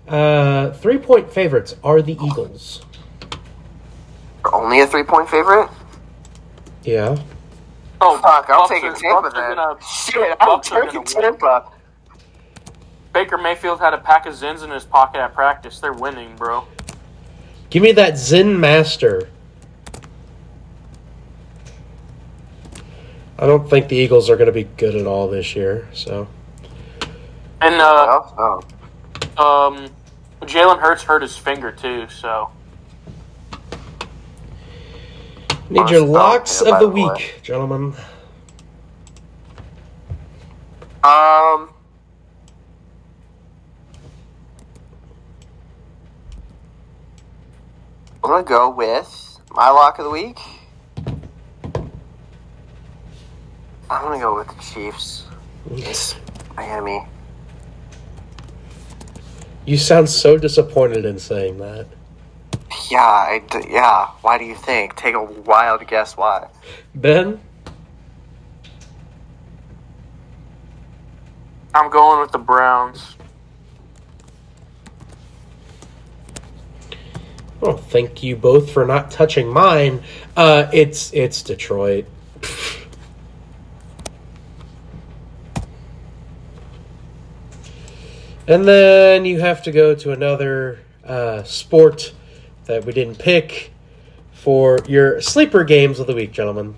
3-point favorites are the Eagles. Only a 3-point favorite? Yeah. Oh, fuck, I'm taking Tampa then. Shit, I'm taking Tampa. Baker Mayfield had a pack of Zins in his pocket at practice. They're winning, bro. Give me that Zen Master. I don't think the Eagles are going to be good at all this year, so. And, Jalen Hurts hurt his finger, too, so. Need your locks of the week, gentlemen. I'm going to go with my lock of the week. I'm going to go with the Chiefs. It's Miami. You sound so disappointed in saying that. Yeah. Why do you think? Take a wild guess why. Ben? I'm going with the Browns. Well, thank you both for not touching mine. It's Detroit. And then you have to go to another sport that we didn't pick for your sleeper games of the week, gentlemen.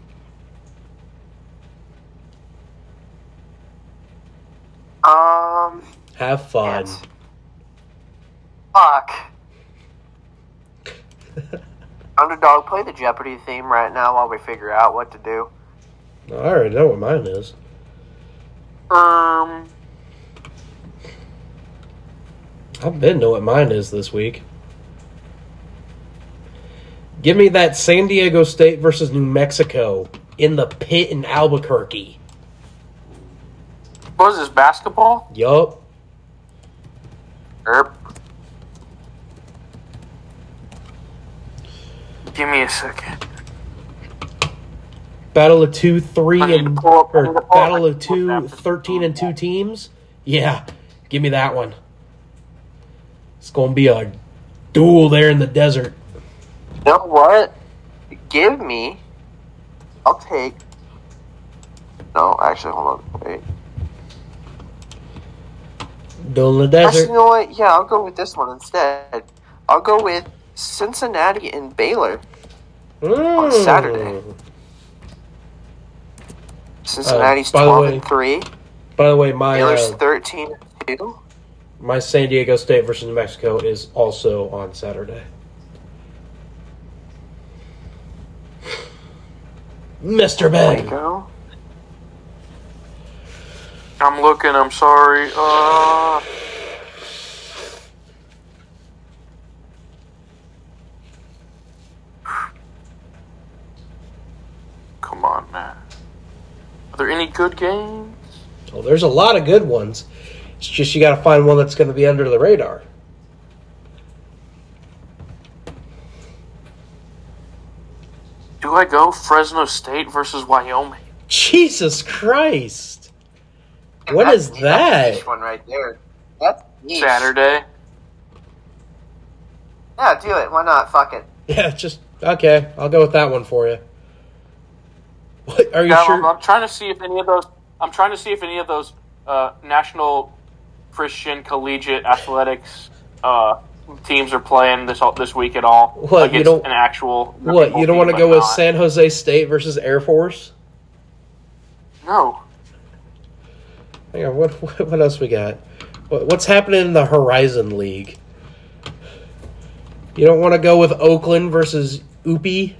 Have fun. Yes. Fuck. Underdog, play the Jeopardy theme right now while we figure out what to do. I already know what mine is. I Ben know what mine is this week. Give me that San Diego State versus New Mexico in the pit in Albuquerque. What is this, basketball? Yup. Erp. Give me a second. Battle of 2, 3, and Battle of 2, 13 13 and 2 teams? Yeah, give me that one. It's going to be a duel there in the desert. You know what? I'll take... No, actually, hold on. Wait. Duel in the desert. Actually, you know what? Yeah, I'll go with this one instead. I'll go with Cincinnati and Baylor on Saturday. Cincinnati's 12-3. By the way, Baylor's 13-2. My San Diego State versus New Mexico is also on Saturday. Mr. Ben. There you go. I'm looking, I'm sorry. Come on, man. Are there any good games? Oh, there's a lot of good ones. It's just you got to find one that's going to be under the radar. Do I go Fresno State versus Wyoming? Jesus Christ. What is that? That's a niche one right there. That's niche. Saturday. Yeah, do it. Why not? Fuck it. Yeah, just... Okay, I'll go with that one for you. What, are you sure? I'm trying to see if any of those... National Christian Collegiate Athletics teams are playing this week at all. What, like you it's don't... an actual... What, you don't want to go with San Jose State versus Air Force? No. Hang on, what else we got? What's happening in the Horizon League? You don't want to go with Oakland versus UPI?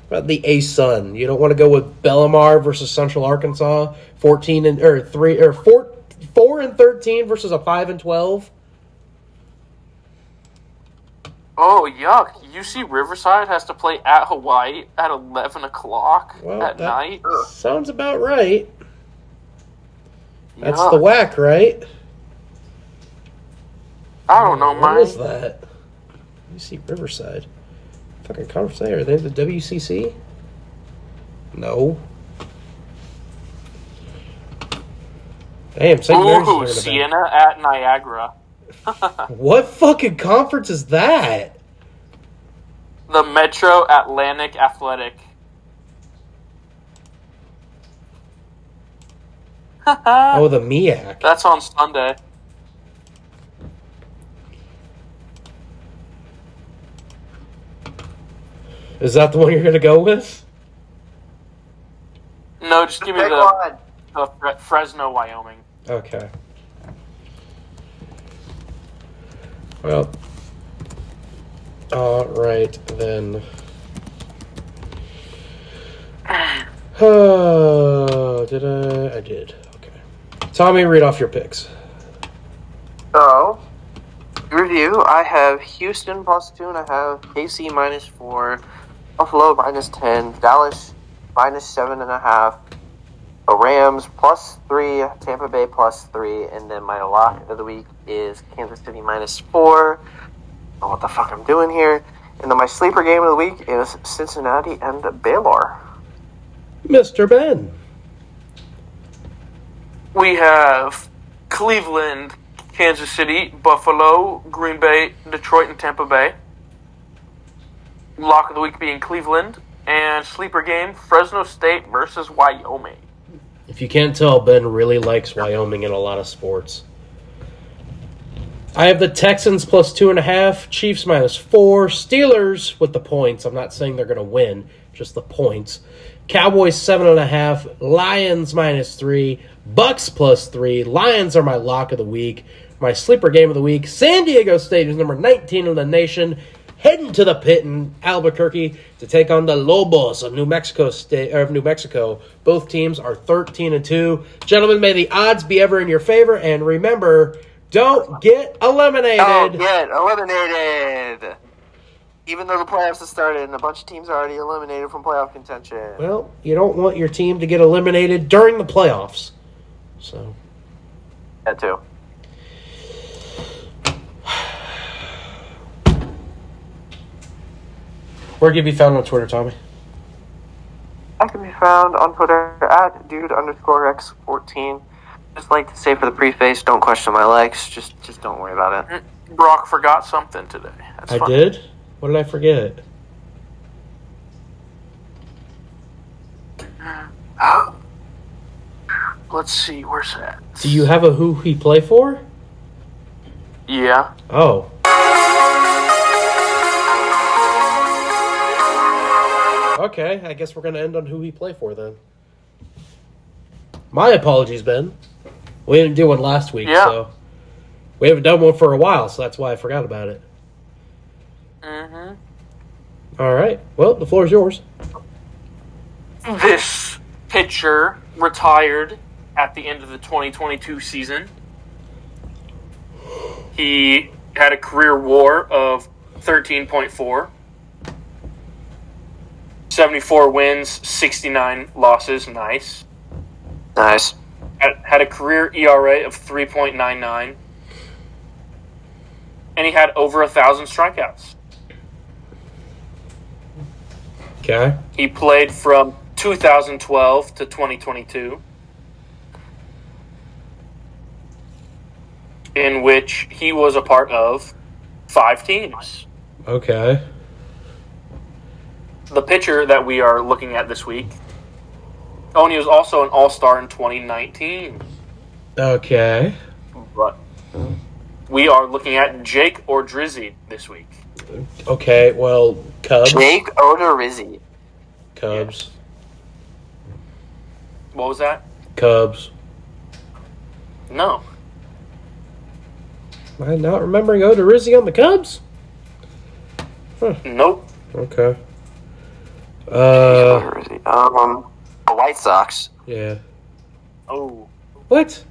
About the A-Sun. You don't want to go with Bellamar versus Central Arkansas? 4 and 13 versus a 5 and 12? Oh, yuck. UC Riverside has to play at Hawaii at 11 o'clock at night? Sounds about right. That's Yuck. the WAC, right? I don't know, man. What is that? UC Riverside. Fucking conference there. Are they the WCC? No. Damn, St. Mary's is Ooh, going to Siena at Niagara. What fucking conference is that? The Metro Atlantic Athletic. Oh, the MEAC. That's on Sunday. Is that the one you're going to go with? No, just give me Pick one. the Fresno, Wyoming. Okay. Well, all right then. Did I? I did. Okay. Tommy, read off your picks. So, review, I have Houston +2, and I have KC -4, Buffalo -10, Dallas -7.5, the Rams +3, Tampa Bay +3, and then my lock of the week is Kansas City -4. I don't know what the fuck I'm doing here. And then my sleeper game of the week is Cincinnati and Baylor. Mr. Ben. We have Cleveland, Kansas City, Buffalo, Green Bay, Detroit, and Tampa Bay. Lock of the week being Cleveland. And sleeper game, Fresno State versus Wyoming. If you can't tell, Ben really likes Wyoming in a lot of sports. I have the Texans +2.5, Chiefs -4, Steelers with the points. I'm not saying they're going to win, just the points. Cowboys 7.5, Lions -3, Bucks +3. Lions are my lock of the week. My sleeper game of the week, San Diego State is number 19 in the nation, heading to the pit in Albuquerque to take on the Lobos of New Mexico State or of New Mexico. Both teams are 13-2. Gentlemen, may the odds be ever in your favor, and remember, don't get eliminated. Don't get eliminated. Even though the playoffs have started and a bunch of teams are already eliminated from playoff contention. Well, you don't want your team to get eliminated during the playoffs. So that too. Where can you be found on Twitter, Tommy? I can be found on Twitter at dude_x14. Just like to say for the preface, don't question my likes. Just don't worry about it. Brock forgot something today. That's I fine. did? What did I forget? Let's see, where's that? Do you have a who he play for? Yeah. Oh. Okay, I guess we're going to end on who he play for then. My apologies, Ben. We didn't do one last week, so we haven't done one for a while, so that's why I forgot about it. Mm-hmm. All right. Well, the floor is yours. This pitcher retired at the end of the 2022 season. He had a career WAR of 13.4. 74 wins, 69 losses. Nice. Nice. Had a career ERA of 3.99. And he had over 1,000 strikeouts. Okay. He played from 2012 to 2022, in which he was a part of 5 teams. Okay. The pitcher that we are looking at this week, and he was also an All-Star in 2019. Okay. But we are looking at Jake Odorizzi this week. Okay, well, Cubs. Jake Odorizzi. Cubs. Yes. What was that? Cubs. No. Am I not remembering Odorizzi on the Cubs? Huh. Nope. Okay. Odorizzi. The White Sox. Yeah. Oh. What?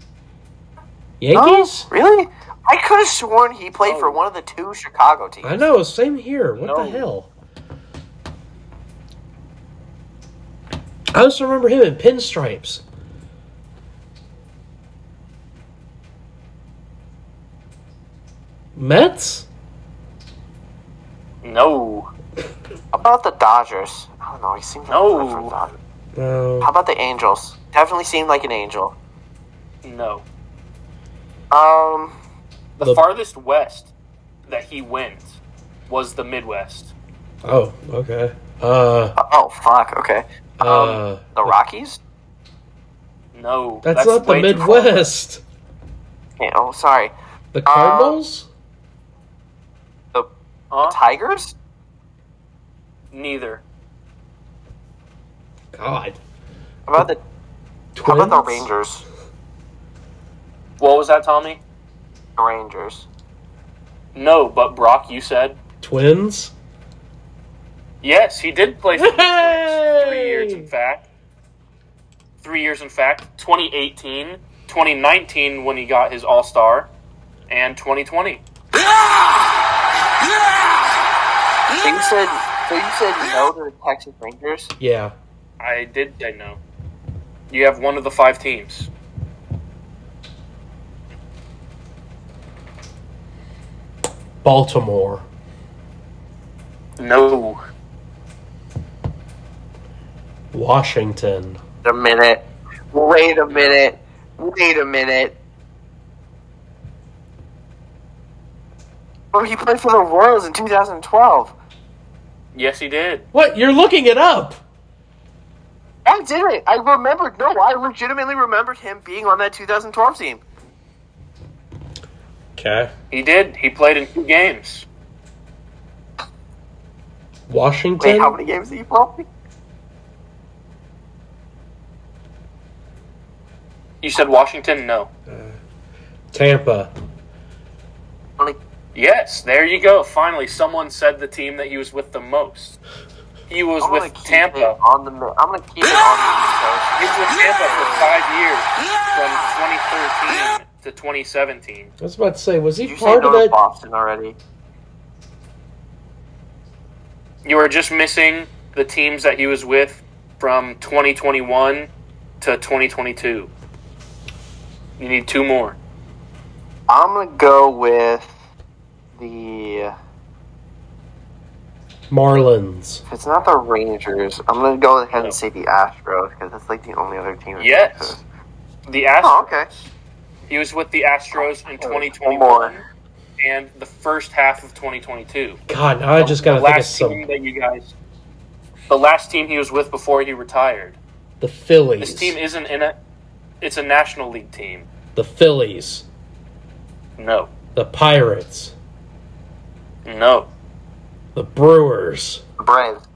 Yankees? Oh, really? I could have sworn he played for one of the 2 Chicago teams. I know, same here. What the No. hell? I just remember him in pinstripes. Mets? No. How about the Dodgers? I don't know. He seemed like No. for the Dodgers. No. How about the Angels? Definitely seemed like an Angel. No. The farthest west that he went was the Midwest. Oh, okay. Oh, fuck. Okay. The Rockies? No, that's not the way too far. Midwest. Okay, oh, sorry. The Cardinals? The Tigers? Neither. God. How about the Rangers? What was that, Tommy? The Rangers. No, but Brock, you said? Twins? Yes, he did play for the Hey! Twins. 3 years, in fact. 3 years, in fact. 2018, 2019 when he got his All-Star, and 2020. So you said no to the Texas Rangers? Yeah. I did say no. You have one of the 5 teams. Baltimore. No. Washington. Wait a minute. Wait a minute. Oh, he played for the Royals in 2012. Yes, he did. What? You're looking it up? I didn't. I remembered. No, I legitimately remembered him being on that 2012 team. Okay. He did. He played in 2 games. Washington? Wait, how many games did he play? You said Washington? No. Tampa. Yes, there you go. Finally, someone said the team that he was with the most. He was with Tampa. I'm going to keep it on the East Coast. He was with Tampa for 5 years, from 2013 to 2017. I was about to say, was he Did you say part no of to that? Boston already? You are just missing the teams that he was with from 2021 to 2022. You need 2 more. I'm going to go with the... Marlins. If it's not the Rangers, I'm going to go ahead and say the Astros, because that's like the only other team. Yes. The Astros. Oh, okay. He was with the Astros in 2021 more. and the first half of 2022. God, now I just got to think of some. The last team he was with before he retired. The Phillies. This team isn't in it. It's a National League team. The Phillies. No. The Pirates. No. The Brewers. The Braves.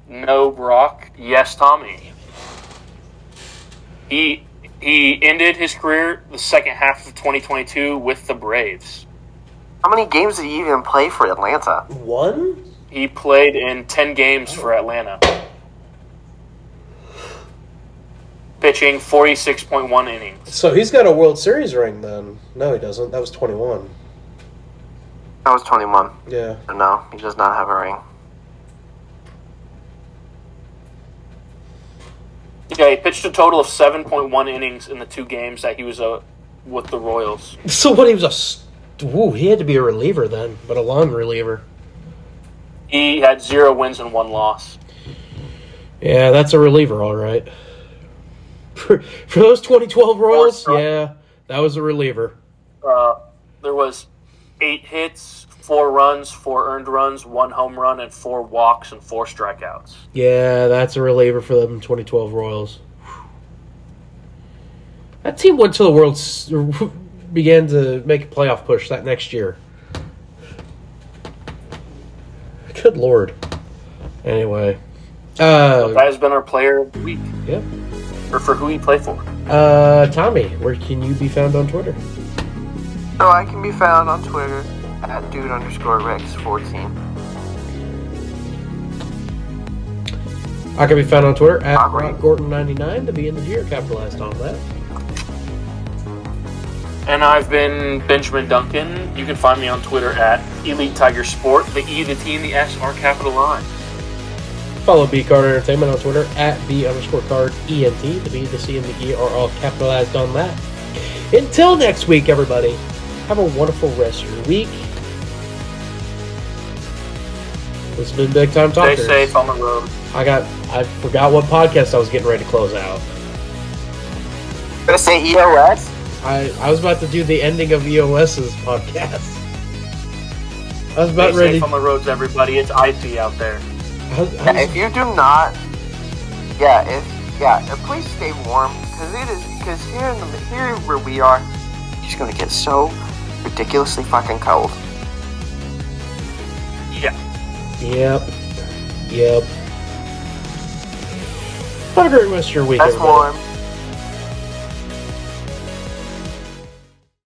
No, Brock. Yes, Tommy. He ended his career the second half of 2022 with the Braves. How many games did he even play for Atlanta? 1? He played in 10 games for Atlanta. Pitching 46.1 innings. So he's got a World Series ring then. No, he doesn't. That was 21. That was 21. Yeah. No, he does not have a ring. Yeah, he pitched a total of 7.1 innings in the 2 games that he was with the Royals. So what, he was he had to be a reliever then, but a long reliever. He had 0 wins and 1 loss. Yeah, that's a reliever, all right. For those 2012 Royals, yeah, that was a reliever. There was 8 hits, 4 runs, 4 earned runs, 1 home run, and 4 walks and 4 strikeouts. Yeah, that's a reliever for them 2012 Royals. That team went to the World, began to make a playoff push that next year. Good Lord. Anyway. That has been our player of the week. Yep. Or for who he played for. Tommy, where can you be found on Twitter? So I can be found on Twitter at dude_rex14. I can be found on Twitter at RockGorton99. The B and the G are capitalized on that. And I've been Benjamin Duncan. You can find me on Twitter at Elite Tiger Sport. The E, the T, and the S are capitalized. Follow B Card Entertainment on Twitter at B_card ENT. The B, the C, and the E are all capitalized on that. Until next week, everybody, have a wonderful rest of your week. This has been Big Time Talkers. Stay safe on the road. I forgot what podcast I was getting ready to close out. Gonna say EOS? I was about to do the ending of EOS's podcast. I was about Stay ready. safe on the roads, everybody. It's icy out there. If you do not, please stay warm because here where we are, it's gonna get so ridiculously fucking cold. Yeah. Yep. Have a great rest of your week, That's everybody. warm.